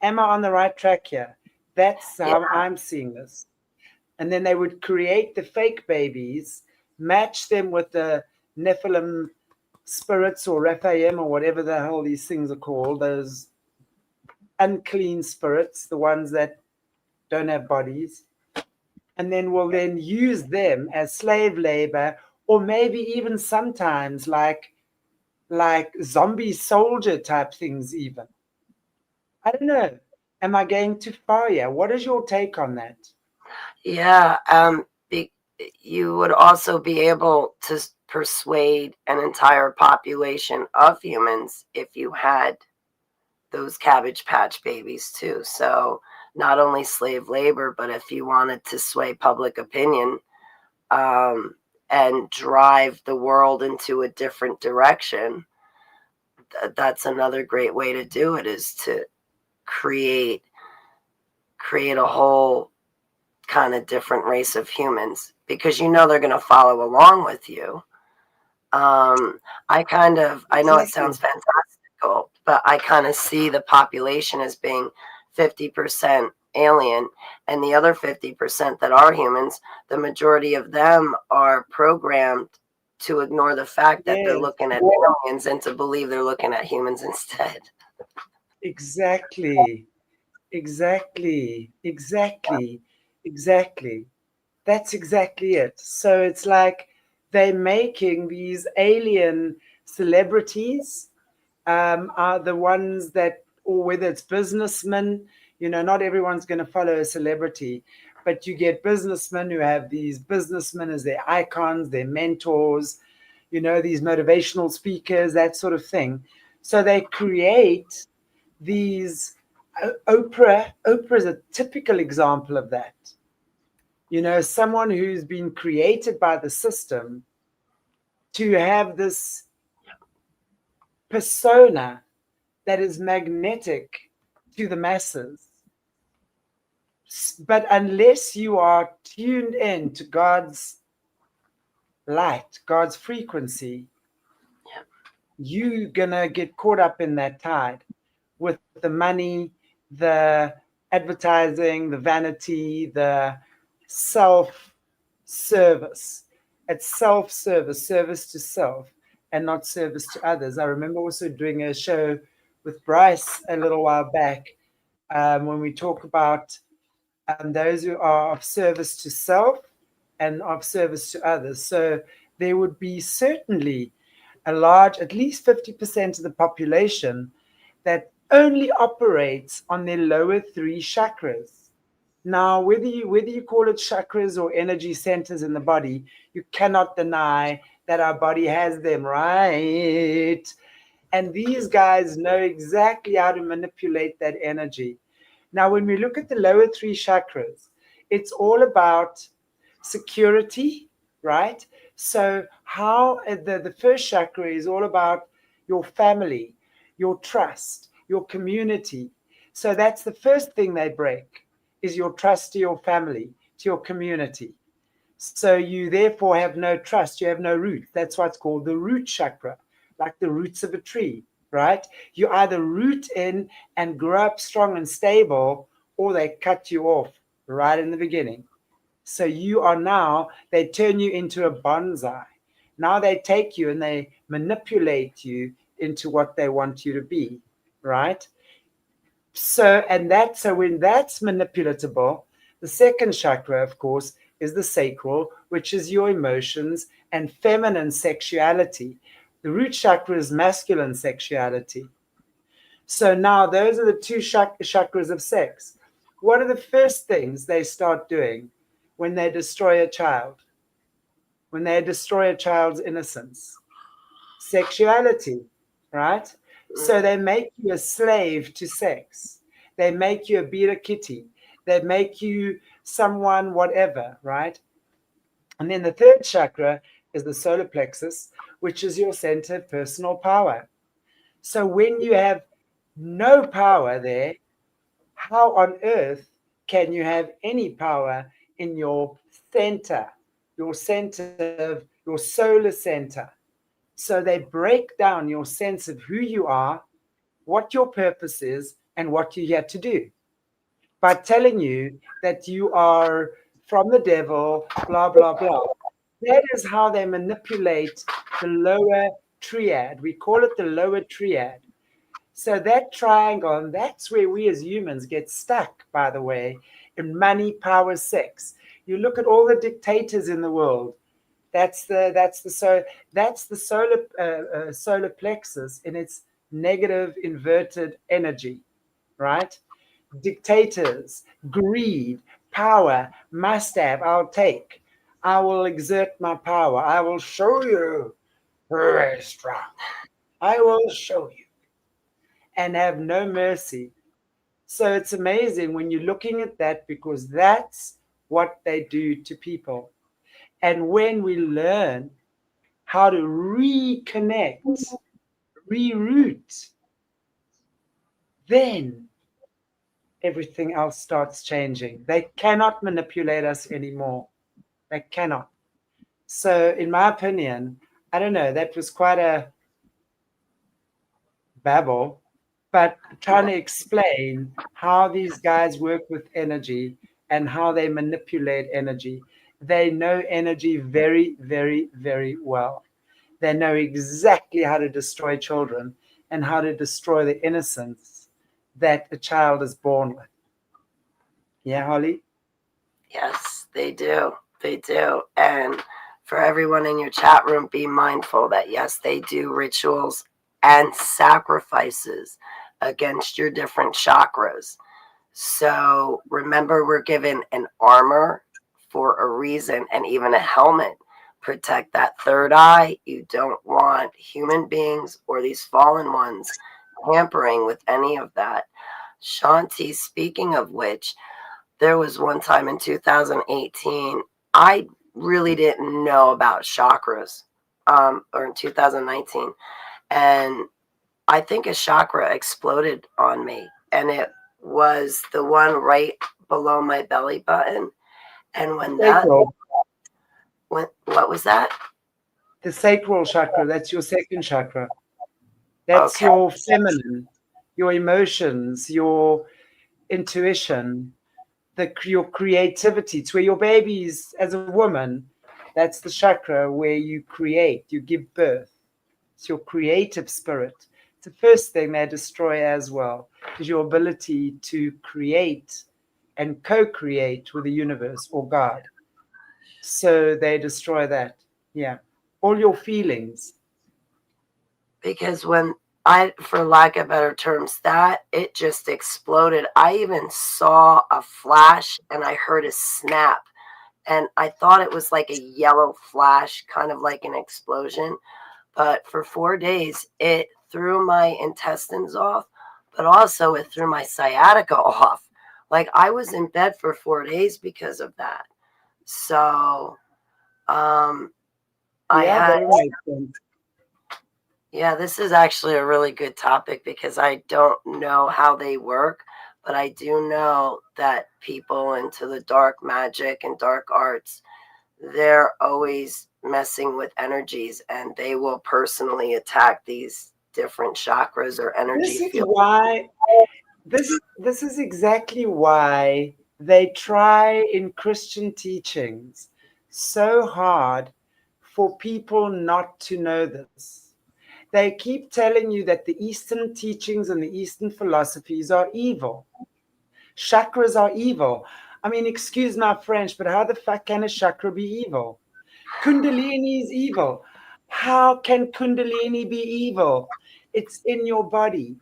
Am I on the right track here? That's Yeah. how I'm seeing this. And then they would create the fake babies, match them with the Nephilim spirits or Raphaim or whatever the hell these things are called, those unclean spirits, the ones that don't have bodies, and then we'll then use them as slave labor, or maybe even sometimes like zombie soldier type things even. I don't know. Am I going too far here? What is your take on that? Yeah. You would also be able to persuade an entire population of humans if you had those Cabbage Patch babies too. So not only slave labor, but if you wanted to sway public opinion um, and drive the world into a different direction, that's another great way to do it, is to create a whole kind of different race of humans, because they're going to follow along with you. I know it sounds Exactly. fantastical, but I kind of see the population as being 50% alien, and the other 50% that are humans, the majority of them are programmed to ignore the fact that they're Yes. looking at aliens and to believe they're looking at humans instead. Exactly. Exactly. Exactly. Exactly. That's exactly it. So it's like they're making these alien celebrities, are the ones that, or whether it's businessmen, not everyone's going to follow a celebrity, but you get businessmen who have these businessmen as their icons, their mentors, you know, these motivational speakers, that sort of thing. So they create these. Oprah is a typical example of that. You know, someone who's been created by the system to have this persona that is magnetic to the masses. But unless you are tuned in to God's light, God's frequency, you're gonna get caught up in that tide with the money, the advertising, the vanity, the self service. It's self service, service to self, and not service to others. I remember also doing a show with Bryce a little while back, when we talk about those who are of service to self and of service to others. So there would be certainly a large, at least 50% of the population that only operates on their lower three chakras. Now, whether you call it chakras or energy centers in the body, you cannot deny that our body has them, right? And these guys know exactly how to manipulate that energy. Now, when we look at the lower three chakras, it's all about security, right? So, how the first chakra is all about your family, your trust, your community. So, that's the first thing they break is your trust to your family, to your community. So, you therefore have no trust, you have no root. That's what's called the root chakra, like the roots of a tree, right? You either root in and grow up strong and stable, or they cut you off right in the beginning. So you are now, they turn you into a bonsai. Now they take you and they manipulate you into what they want you to be, right? So when that's manipulatable, the second chakra, of course, is the sacral, which is your emotions and feminine sexuality. The root chakra is masculine sexuality. So now those are the two chakras of sex. What are the first things they start doing when they destroy a child? When they destroy a child's innocence? Sexuality, right? So they make you a slave to sex. They make you a beta kitty. They make you someone, whatever, right? And then the third chakra is the solar plexus, which is your center of personal power. So when you have no power there, how on earth can you have any power in your center of your solar center? So they break down your sense of who you are, what your purpose is, and what you're here to do by telling you that you are from the devil, blah, blah, blah. That is how they manipulate the lower triad. We call it the lower triad. So that triangle, and that's where we as humans get stuck, by the way, in money, power, sex. You look at all the dictators in the world. That's the solar plexus in its negative inverted energy, right? Dictators, greed, power, must have, I'll take. I will exert my power. I will show you very strong. I will show you. And have no mercy. So it's amazing when you're looking at that, because that's what they do to people. And when we learn how to reconnect, reroute, then everything else starts changing. They cannot manipulate us anymore. They cannot. So, in my opinion, I don't know, that was quite a babble, but trying to explain how these guys work with energy and how they manipulate energy. They know energy very, very, very well. They know exactly how to destroy children and how to destroy the innocence that a child is born with. Yeah, Holly? Yes, they do. They do. And for everyone in your chat room, be mindful that, yes, they do rituals and sacrifices against your different chakras. So remember, we're given an armor for a reason, and even a helmet protect that third eye. You don't want human beings or these fallen ones tampering with any of that. Chanti, speaking of which, there was one time in 2018, I really didn't know about chakras, or in 2019. And I think a chakra exploded on me, and it was the one right below my belly button. And when that, Sacral. what was that? The sacral chakra, that's your second chakra. That's Okay. your feminine, your emotions, your intuition, your creativity. It's where your babies, as a woman, that's the chakra where you create, you give birth. It's your creative spirit. It's the first thing they destroy as well, is your ability to create and co-create with the universe or God. So they destroy that. Yeah. All your feelings. Because when I, for lack of better terms, that it just exploded. I even saw a flash and I heard a snap. And I thought it was like a yellow flash, kind of like an explosion. But for 4 days, it threw my intestines off, but also it threw my sciatica off. Like I was in bed for 4 days because of that. So I Yeah, had, that would make sense. yeah, this is actually a really good topic because I don't know how they work, but I do know that people into the dark magic and dark arts, they're always messing with energies and they will personally attack these different chakras or energy This is fields. why this is exactly why they try in Christian teachings so hard for people not to know this. They keep telling you that the Eastern teachings and the Eastern philosophies are evil. Chakras are evil. I mean, excuse my French, but how the fuck can a chakra be evil? Kundalini is evil. How can Kundalini be evil? It's in your body.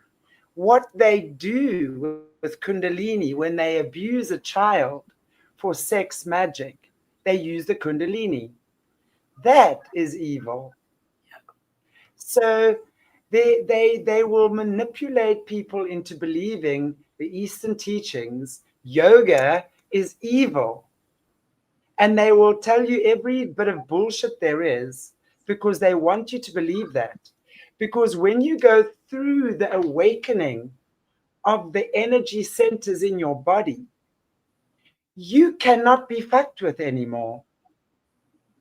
What they do with Kundalini when they abuse a child for sex magic, they use the Kundalini. That is evil. So they will manipulate people into believing the Eastern teachings, yoga is evil. And they will tell you every bit of bullshit there is because they want you to believe that. Because when you go through the awakening of the energy centers in your body, you cannot be fucked with anymore.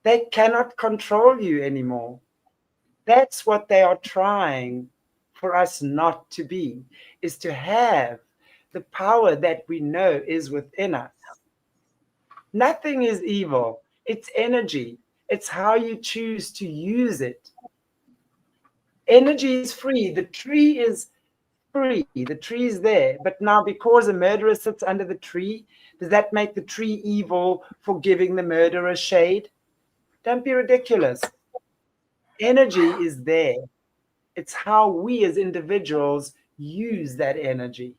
They cannot control you anymore. That's what they are trying for us not to be, is to have the power that we know is within us. Nothing is evil. It's energy. It's how you choose to use it. Energy is free. The tree is free. The tree is there. But now, because a murderer sits under the tree, does that make the tree evil for giving the murderer shade? Don't be ridiculous. Energy is there. It's how we as individuals use that energy.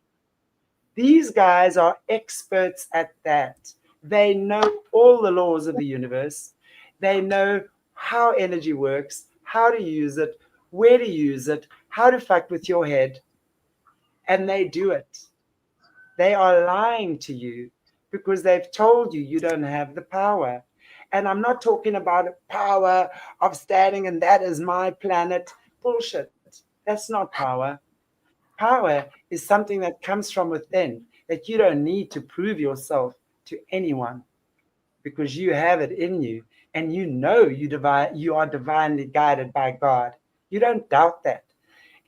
These guys are experts at that. They know all the laws of the universe. They know how energy works, how to use it, where to use it, how to fuck with your head, and they do it. They are lying to you because they've told you you don't have the power. And I'm not talking about a power of standing and that is my planet. Bullshit. That's not power. Power is something that comes from within, that you don't need to prove yourself to anyone because you have it in you and you know you are divinely guided by God. You don't doubt that.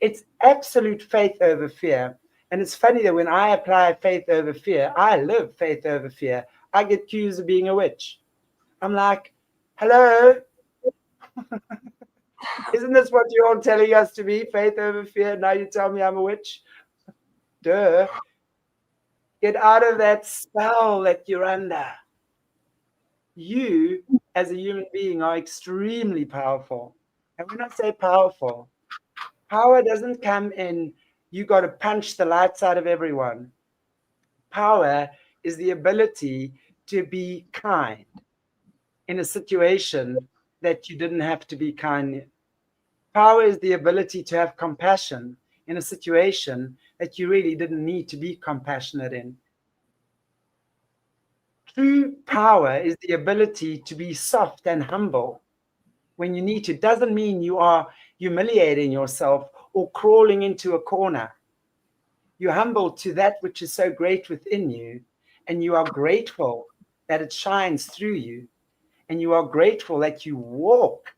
It's absolute faith over fear. And it's funny that when I apply faith over fear, I live faith over fear. I get accused of being a witch. I'm like, hello, isn't this what you're all telling us to be? Faith over fear. Now you tell me I'm a witch? Duh. Get out of that spell that you're under. You, as a human being, are extremely powerful. And when I say powerful, power doesn't come in, you got to punch the lights out of everyone. Power is the ability to be kind in a situation that you didn't have to be kind. Power is the ability to have compassion in a situation that you really didn't need to be compassionate in. True power is the ability to be soft and humble when you need to. Doesn't mean you are humiliating yourself or crawling into a corner. You're humble to that which is so great within you, and you are grateful that it shines through you, and you are grateful that you walk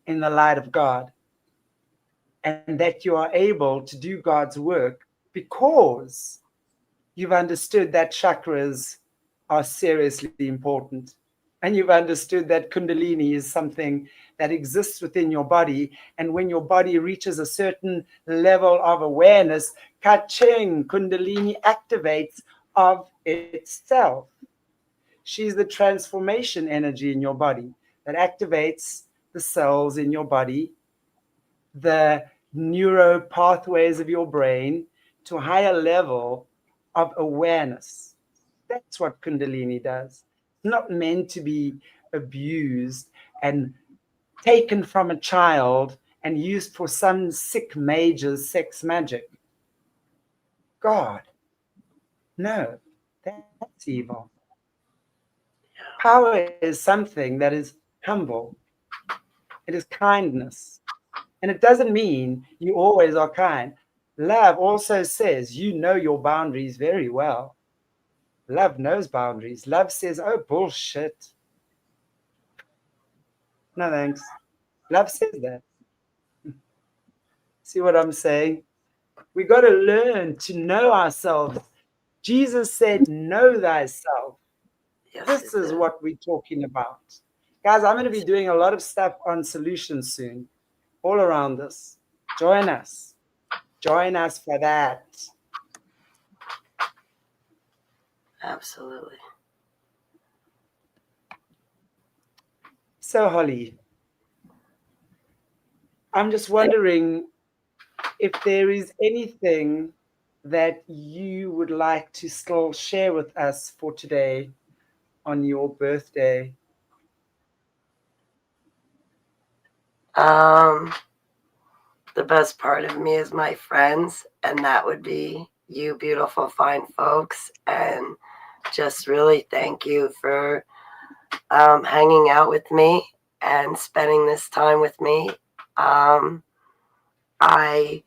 in the light of God, and that you are able to do God's work because you've understood that chakras are seriously important. And you've understood that Kundalini is something that exists within your body. And when your body reaches a certain level of awareness, Kaching, Kundalini activates of itself. She's the transformation energy in your body that activates the cells in your body, the neuro pathways of your brain to a higher level of awareness. That's what Kundalini does. It's not meant to be abused and taken from a child and used for some sick mage's sex magic. God, no, that's evil. Power is something that is humble, it is kindness. And it doesn't mean you always are kind. Love also says you know your boundaries very well. Love knows boundaries. Love says, oh, bullshit. No thanks. Love says that. See what I'm saying? We got to learn to know ourselves. Jesus said, know thyself. Yes, This it is did. what we're talking about. Guys, I'm going to be doing a lot of stuff on solutions soon, all around us. Join us. Join us for that. Absolutely. So, Holly, I'm just wondering if there is anything that you would like to still share with us for today on your birthday. Um, the best part of me is my friends, and that would be you, beautiful, fine folks. And just really thank you for hanging out with me and spending this time with me. Um, I,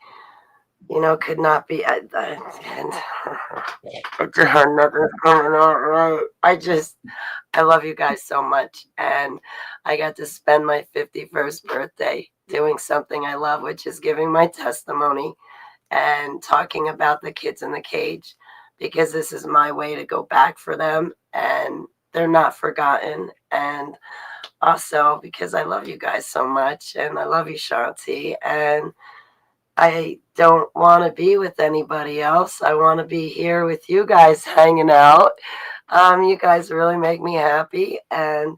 could not be. Nothing's coming out right. I love you guys so much, and I got to spend my 51st birthday doing something I love, which is giving my testimony and talking about the kids in the cage, because this is my way to go back for them, and they're not forgotten. And also because I love you guys so much, and I love you, Chanti, and I don't want to be with anybody else. I want to be here with you guys hanging out. You guys really make me happy, and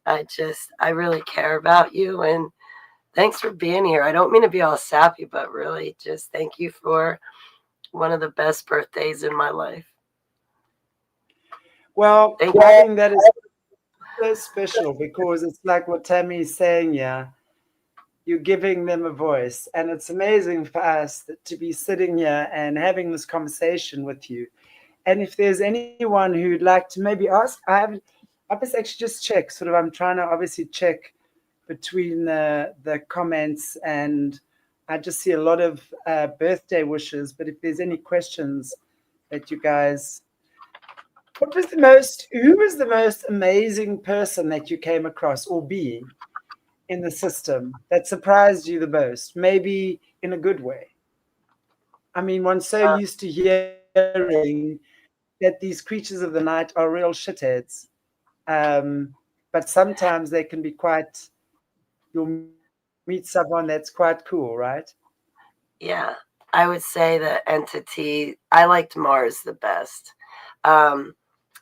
I really care about you, and thanks for being here. I don't mean to be all sappy, but really just thank you for one of the best birthdays in my life. Well, Thank I you. think that is so special because it's like what Tammy is saying, yeah. You're giving them a voice. And it's amazing for us to be sitting here and having this conversation with you. And if there's anyone who'd like to maybe ask, I must actually just check. Sort of, I'm trying to obviously check between the comments, and I just see a lot of birthday wishes. But if there's any questions that you guys, who was the most amazing person that you came across or being in the system that surprised you the most? Maybe in a good way. I mean, one's so used to hearing that these creatures of the night are real shitheads. But sometimes they can be quite, you'll meet someone that's quite cool, right? Yeah, I would say the entity, I liked Mars the best. Um,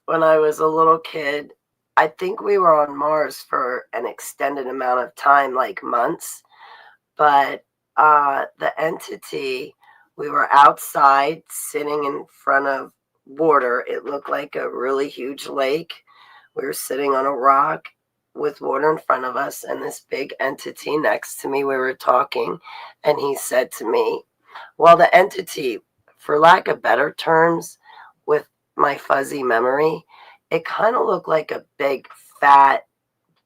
when I was a little kid, I think we were on Mars for an extended amount of time, like months. But the entity, we were outside sitting in front of water. It looked like a really huge lake. We were sitting on a rock, with water in front of us and this big entity next to me. We were talking, and he said to me, well, the entity, for lack of better terms, with my fuzzy memory, it kind of looked like a big fat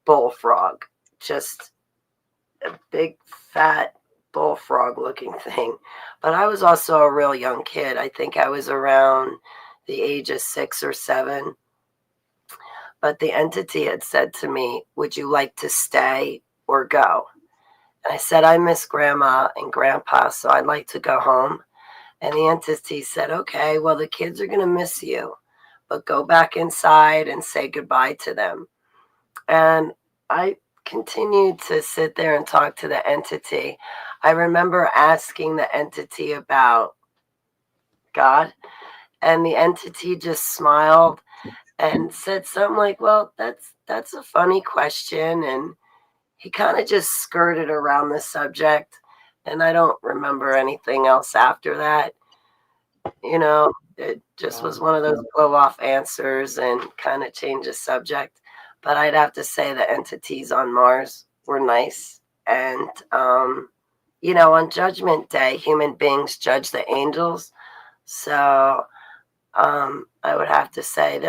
bullfrog, just a big fat bullfrog looking thing. But I was also a real young kid. I think I was around the age of 6 or 7. But the entity had said to me, would you like to stay or go? And I said, I miss grandma and grandpa, so I'd like to go home. And the entity said, okay, well, the kids are going to miss you, but go back inside and say goodbye to them. And I continued to sit there and talk to the entity. I remember asking the entity about God, and the entity just smiled and said something like, well, that's a funny question. And he kind of just skirted around the subject. And I don't remember anything else after that. You know, it just was one of those blow off answers and kind of change the subject. But I'd have to say the entities on Mars were nice. And, on Judgment Day, human beings judge the angels. So I would have to say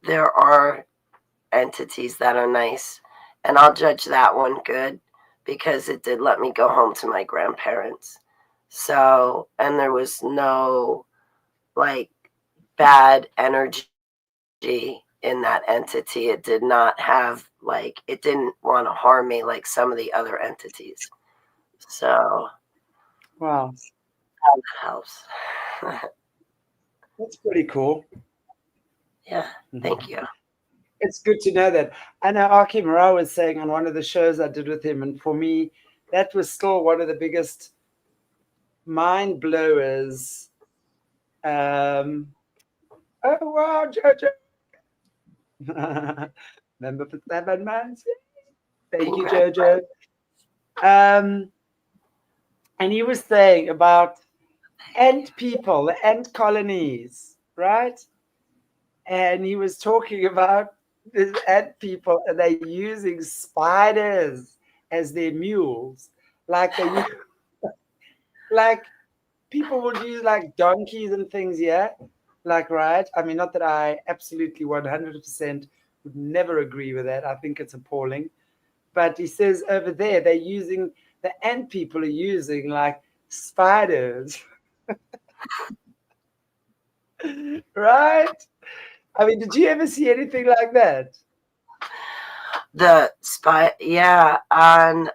there are entities that are nice. And I'll judge that one good because it did let me go home to my grandparents. So, and there was no like bad energy in that entity. It did not have it didn't want to harm me like some of the other entities. So, Wow, that helps. that's pretty cool. Yeah, thank you. It's good to know that. I know Aki Murao was saying on one of the shows I did with him, and for me, that was still one of the biggest mind blowers. Oh wow, Jojo! Remember for 7 months? Thank you, Congrats. Jojo. And he was saying about ant people, the ant colonies, right? And he was talking about these ant people, and they're using spiders as their mules, like like people would use like donkeys and things, yeah, like right. I mean, not that I absolutely 100% would never agree with that. I think it's appalling. But he says over there they're using the ant people are using like spiders, right? I mean, did you ever see anything like that? The spy, yeah, on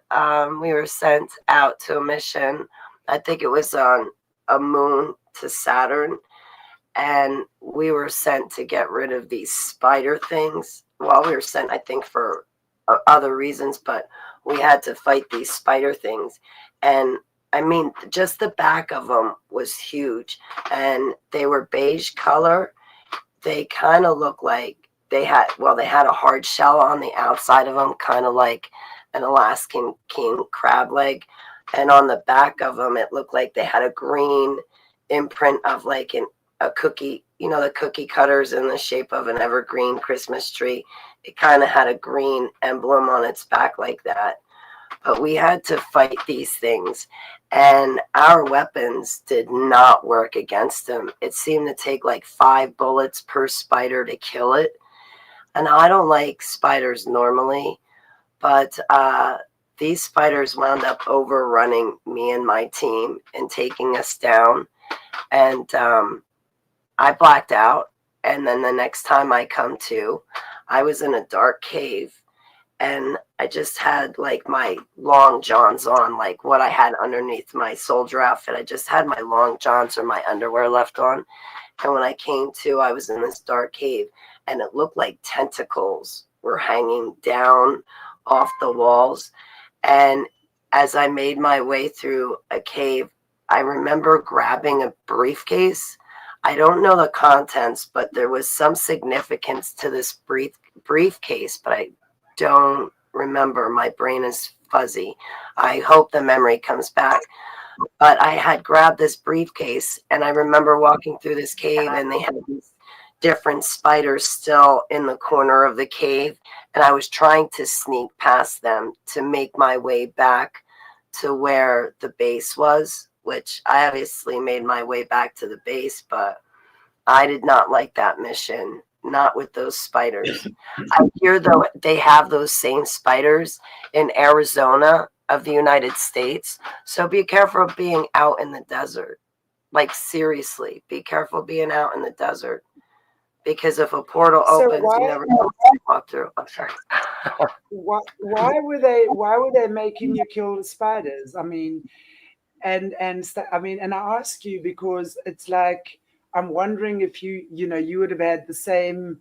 we were sent out to a mission. I think it was on a moon to Saturn, and we were sent to get rid of these spider things. Well, we were sent, I think, for other reasons, but we had to fight these spider things. And I mean, just the back of them was huge, and they were beige color. They kind of look like they had a hard shell on the outside of them, kind of like an Alaskan king crab leg. And on the back of them, it looked like they had a green imprint of a cookie, the cookie cutters in the shape of an evergreen Christmas tree. It kind of had a green emblem on its back like that. But we had to fight these things, and our weapons did not work against them. It seemed to take like 5 bullets per spider to kill it. And I don't like spiders normally, but these spiders wound up overrunning me and my team and taking us down. And I blacked out. And then the next time I come to, I was in a dark cave, and I just had like my long johns on, like what I had underneath my soldier outfit. I just had my long johns or my underwear left on. And when I came to, I was in this dark cave, and it looked like tentacles were hanging down off the walls. And as I made my way through a cave, I remember grabbing a briefcase. I don't know the contents, but there was some significance to this briefcase, but I don't remember. My brain is fuzzy. I hope the memory comes back. But I had grabbed this briefcase, and I remember walking through this cave, and they had these different spiders still in the corner of the cave, and I was trying to sneak past them to make my way back to where the base was, which I obviously made my way back to the base, but I did not like that mission, not with those spiders. I hear, though, they have those same spiders in Arizona of the United States, so be careful of being out in the desert. Like, seriously, be careful being out in the desert. Because if a portal So opens, you never know what to walk through. I'm sorry. why were they making you kill the spiders? I mean, I mean, and I ask you because it's like I'm wondering if you would have had the same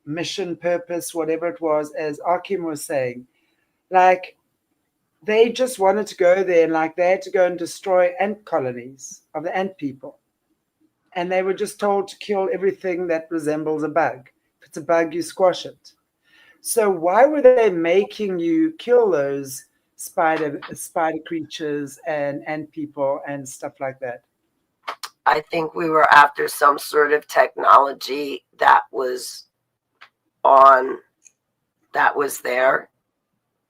mission, purpose, whatever it was, as Akim was saying. Like they just wanted to go there, and like they had to go and destroy ant colonies of the ant people, and they were just told to kill everything that resembles a bug. If it's a bug, you squash it. So why were they making you kill those spider creatures and people and stuff like that? I think we were after some sort of technology that was on, that was there.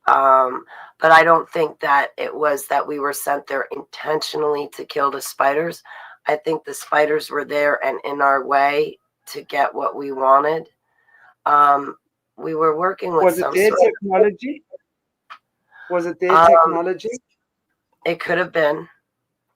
But I don't think that it was that we were sent there intentionally to kill the spiders. I think the spiders were there and in our way to get what we wanted. We were working with Was it some their sort technology? Was it their of, technology? it could have been.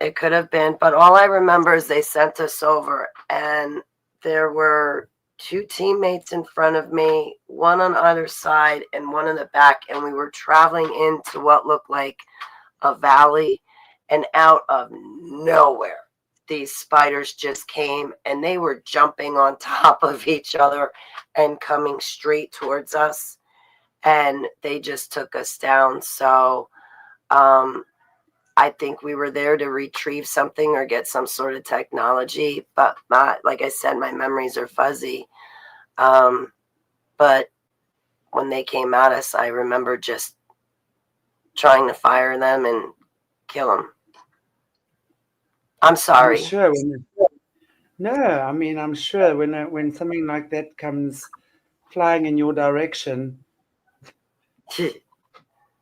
It could have been. But all I remember is they sent us over, and there were two teammates in front of me, one on either side and one in the back, and we were traveling into what looked like a valley, and out of nowhere these spiders just came, and they were jumping on top of each other and coming straight towards us, and they just took us down. So I think we were there to retrieve something or get some sort of technology, but like I said, my memories are fuzzy. But when they came at us, I remember just trying to fire them and kill them. I'm I'm sorry. sure no, I mean I'm sure when something like that comes flying in your direction,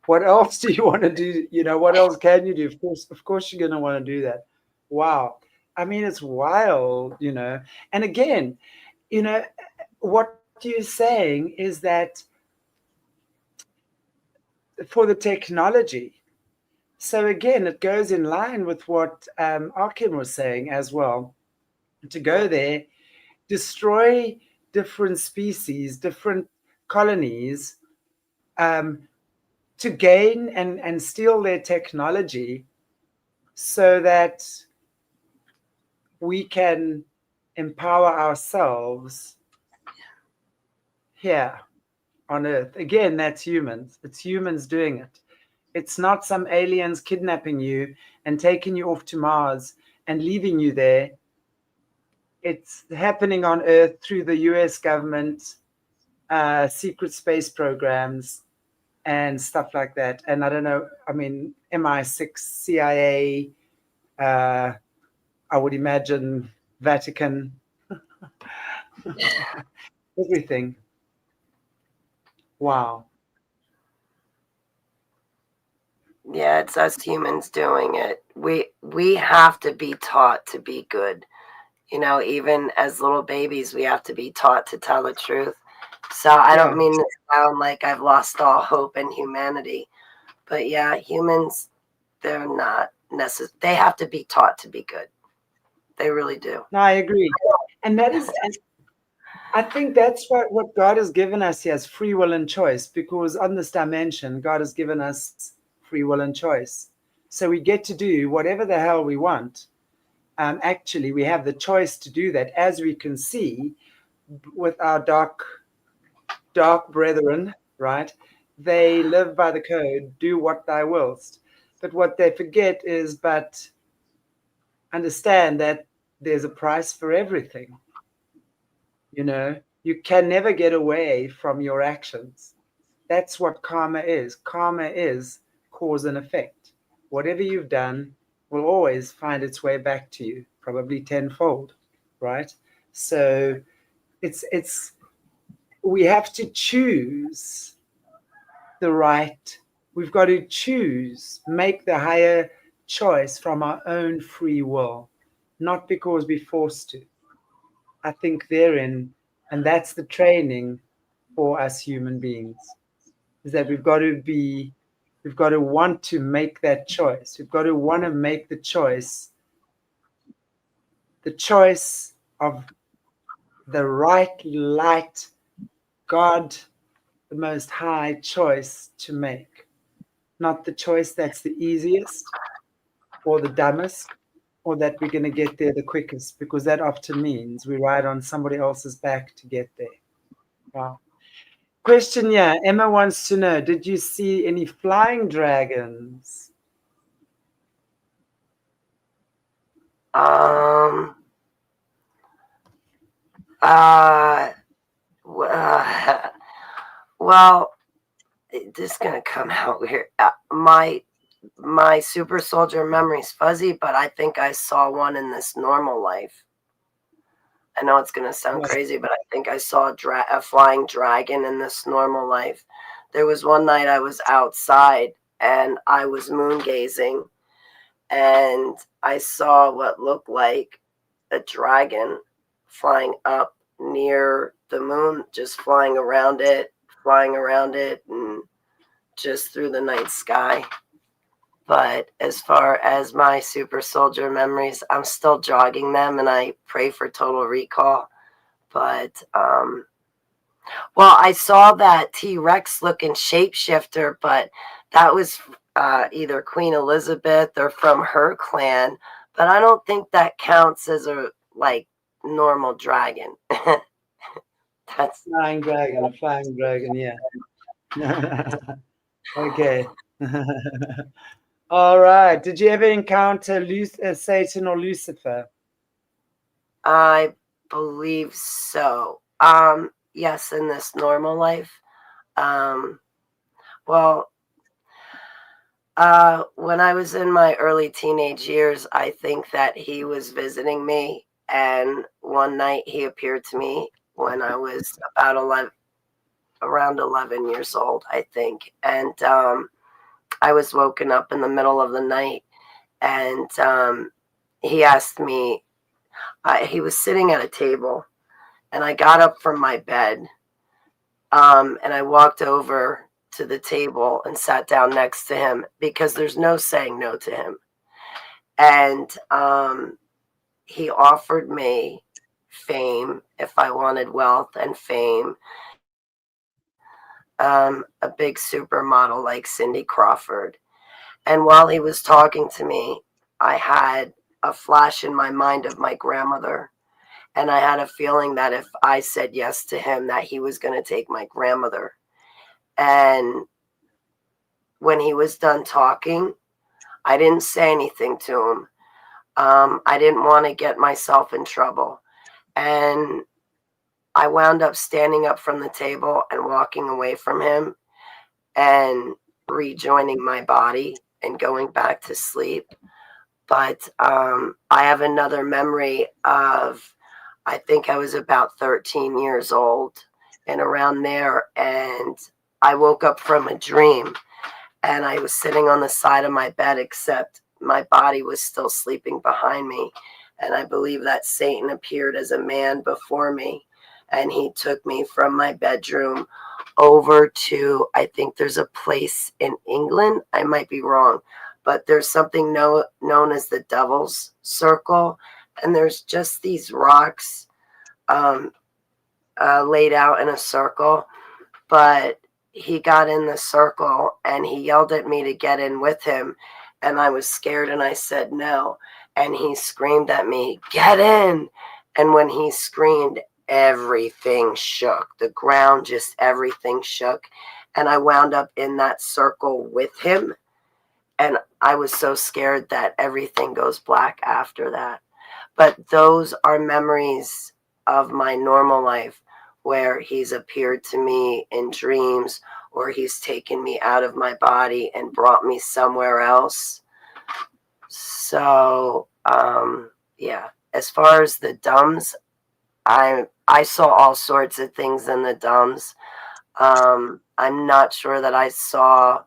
what else do you want to do? What else can you do? Of course you're gonna want to do that. Wow. I mean it's wild. And again, you know, what you're saying is that for the technology. So again, it goes in line with what Akim was saying as well. To go there, destroy different species, different colonies, um, to gain and steal their technology so that we can empower ourselves here on Earth. Again, that's humans. It's humans doing it. It's not some aliens kidnapping you and taking you off to Mars and leaving you there. It's happening on Earth through the US government, secret space programs, and stuff like that. And I don't know, I mean, MI6, CIA, I would imagine Vatican, everything. Wow. Yeah, it's us humans doing it. We have to be taught to be good. Even as little babies, we have to be taught to tell the truth. So I don't Yeah. mean to sound like I've lost all hope in humanity, but yeah, humans, they're not necessary. They have to be taught to be good. They really do. No, I agree. And I think that's what God has given us here as free will and choice, because on this dimension, God has given us free will and choice. So we get to do whatever the hell we want. Actually, we have the choice to do that, as we can see with our dark brethren, right? They live by the code, do what thou willst. But what they forget is, but understand that there's a price for everything. You can never get away from your actions. That's what karma is. Karma is cause and effect. Whatever you've done will always find its way back to you, probably tenfold, right? So it's we have to choose the right, we've got to choose, make the higher choice from our own free will, not because we're forced to. I think therein, and that's the training for us human beings, is that we've got to want to make that choice. We've got to want to make the choice of the right light, God, the most high choice to make. Not the choice that's the easiest or the dumbest or that we're going to get there the quickest, because that often means we ride on somebody else's back to get there. Wow. Question, yeah. Emma wants to know, did you see any flying dragons? Um. Uh. Well, this is gonna come out weird. My super soldier memory's fuzzy, but I think I saw one in this normal life. I know it's gonna sound What? crazy, but I think I saw a flying dragon in this normal life. There was one night I was outside and I was moon gazing, and I saw what looked like a dragon flying up near the moon, just flying around it, and just through the night sky. But as far as my super soldier memories, I'm still jogging them, and I pray for total recall. But well, I saw that T-Rex looking shapeshifter, but that was either Queen Elizabeth or from her clan. But I don't think that counts as a like normal dragon. That's A flying dragon, yeah. Okay. All right. Did you ever encounter Satan or Lucifer? I believe so. Yes, in this normal life. Um, well, when I was in my early teenage years, I think that he was visiting me, and one night he appeared to me when I was around 11 years old, I think, and I was woken up in the middle of the night, and he asked me. He was sitting at a table, and I got up from my bed, and I walked over to the table and sat down next to him because there's no saying no to him. And he offered me fame if I wanted wealth and fame, a big supermodel like Cindy Crawford. And while he was talking to me, I had a flash in my mind of my grandmother. And I had a feeling that if I said yes to him, that he was going to take my grandmother. And when he was done talking, I didn't say anything to him. I didn't want to get myself in trouble. And I wound up standing up from the table and walking away from him and rejoining my body and going back to sleep. But I have another memory of, I think I was about 13 years old and around there. And I woke up from a dream, and I was sitting on the side of my bed, except my body was still sleeping behind me. And I believe that Satan appeared as a man before me, and he took me from my bedroom over to, I think there's a place in England. I might be wrong, but there's something known as the Devil's Circle. And there's just these rocks laid out in a circle. But he got in the circle and he yelled at me to get in with him. And I was scared and I said no. And he screamed at me, "Get in." And when he screamed, everything shook. The ground, just everything shook. And I wound up in that circle with him. And I was so scared that everything goes black after that. But those are memories of my normal life, where he's appeared to me in dreams, or he's taken me out of my body and brought me somewhere else. So, yeah, as far as the dumbs, I saw all sorts of things in the dumbs. I'm not sure that I saw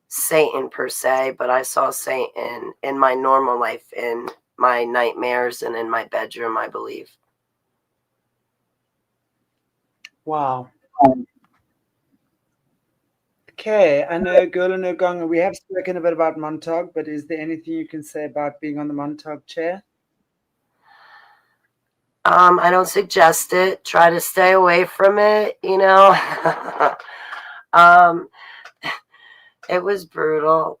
Satan per se, but I saw Satan in my normal life, in my nightmares and in my bedroom, I believe. Wow. Okay, I know Girl in Uganga, we have spoken a bit about Montauk, but is there anything you can say about being on the Montauk chair? I don't suggest it. Try to stay away from it, you know. um, it was brutal.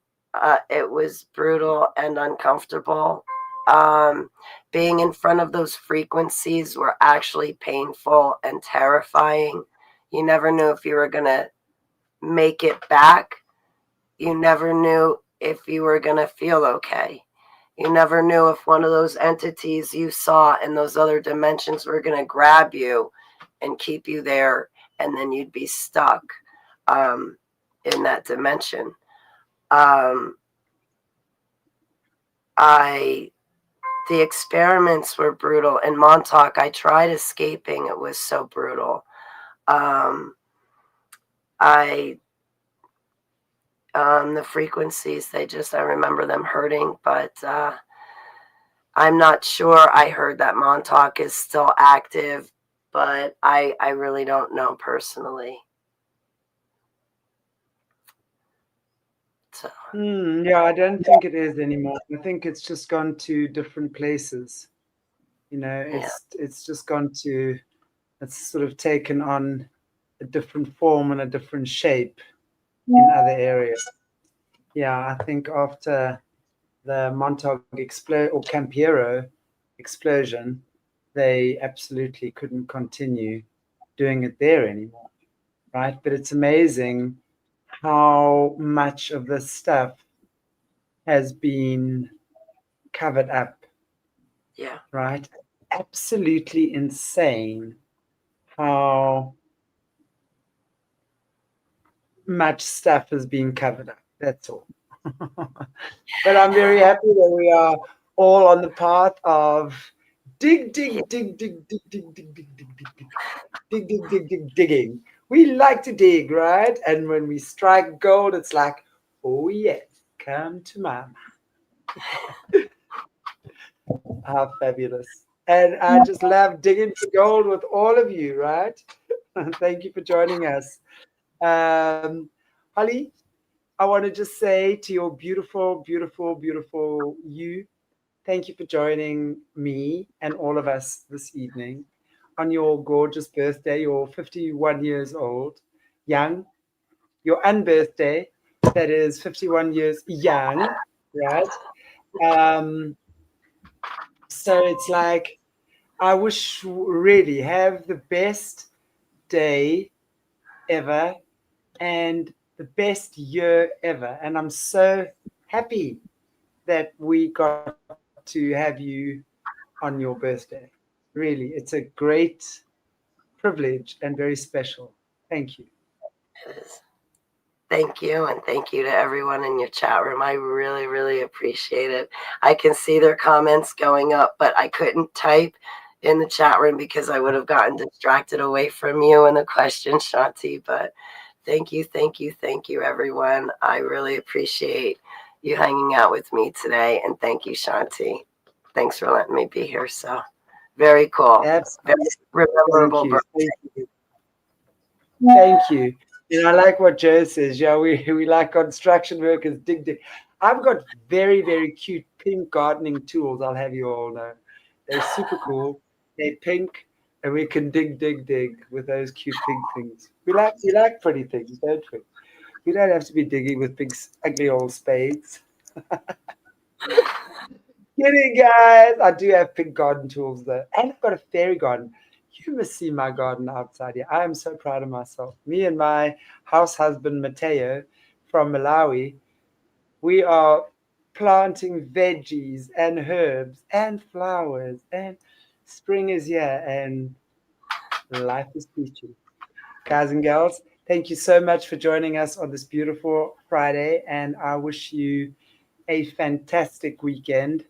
It was brutal and uncomfortable. Um, Being in front of those frequencies were actually painful and terrifying. You never knew if you were going to make it back. You never knew if you were going to feel okay. You never knew if one of those entities you saw in those other dimensions were going to grab you and keep you there, and then you'd be stuck in that dimension. Um, the experiments were brutal. In Montauk, I tried escaping. It was so brutal. Um, I the frequencies, I remember them hurting, but I'm not sure. I heard that Montauk is still active, but I really don't know personally. So, Yeah, I don't think it is anymore. I think it's just gone to different places. yeah, It's just gone to, it's sort of taken on a different form and a different shape in other areas. Yeah, I think after the Montauk or Campiero explosion, they absolutely couldn't continue doing it there anymore, right? But it's amazing how much of this stuff has been covered up, yeah, right? Absolutely insane how much stuff has been covered up. That's all. But I'm very happy that we are all on the path of dig, dig, dig, dig, dig, dig, dig, dig, dig, dig, dig, dig, dig, dig, dig, digging. We like to dig, right? And when we strike gold, it's like, oh yes, come to mama. How fabulous. And I just love digging for gold with all of you, right? Thank you for joining us. Um, Holly, I want to just say to your beautiful, beautiful, beautiful you, thank you for joining me and all of us this evening on your gorgeous birthday. You're 51 years old, young. Your unbirthday, that is 51 years young, right? Um, so it's like, I wish really have the best day ever and the best year ever. And I'm so happy that we got to have you on your birthday. Really, it's a great privilege and very special. Thank you. it is. Thank you, and thank you to everyone in your chat room. I really, really appreciate it. I can see their comments going up, but I couldn't type in the chat room because I would have gotten distracted away from you and the question, Chanti. But thank you, thank you, thank you, everyone. I really appreciate you hanging out with me today, and thank you, Chanti. Thanks for letting me be here. So very cool, very Absolutely. Thank rememberable you. birthday. Thank you. Thank you. And I like what Joe says. Yeah, we like construction workers. Dig, dig. I've got very, very cute pink gardening tools. I'll have you all know. They're super cool. They're pink, and we can dig, dig, dig with those cute pink things. We like pretty things, don't we? We don't have to be digging with big, ugly old spades. Kidding, guys. I do have pink garden tools though, and I've got a fairy garden. You must see my garden outside here. I am so proud of myself. Me and my house husband Mateo from Malawi, we are planting veggies and herbs and flowers, and spring is here, and life is peachy. Guys and girls, thank you so much for joining us on this beautiful Friday, and I wish you a fantastic weekend.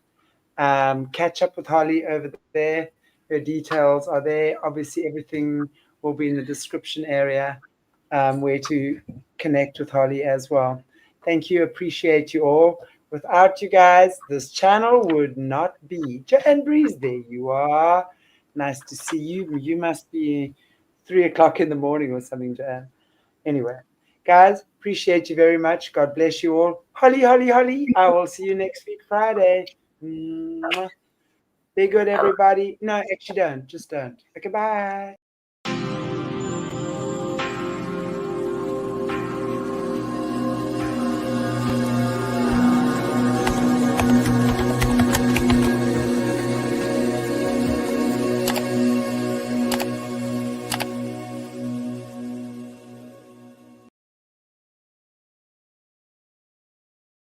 Catch up with Holly over there. Her details are there. Obviously, everything will be in the description area. where to connect with Holly as well. Thank you. Appreciate you all. Without you guys, this channel would not be. Jan Breeze, there you are. Nice to see you. You must be 3 o'clock in the morning or something, Jan. Anyway, guys, appreciate you very much. God bless you all. Holly, Holly, Holly. I will see you next week, Friday. Mwah. Be good, everybody. No, actually, don't. Just don't. Okay, bye.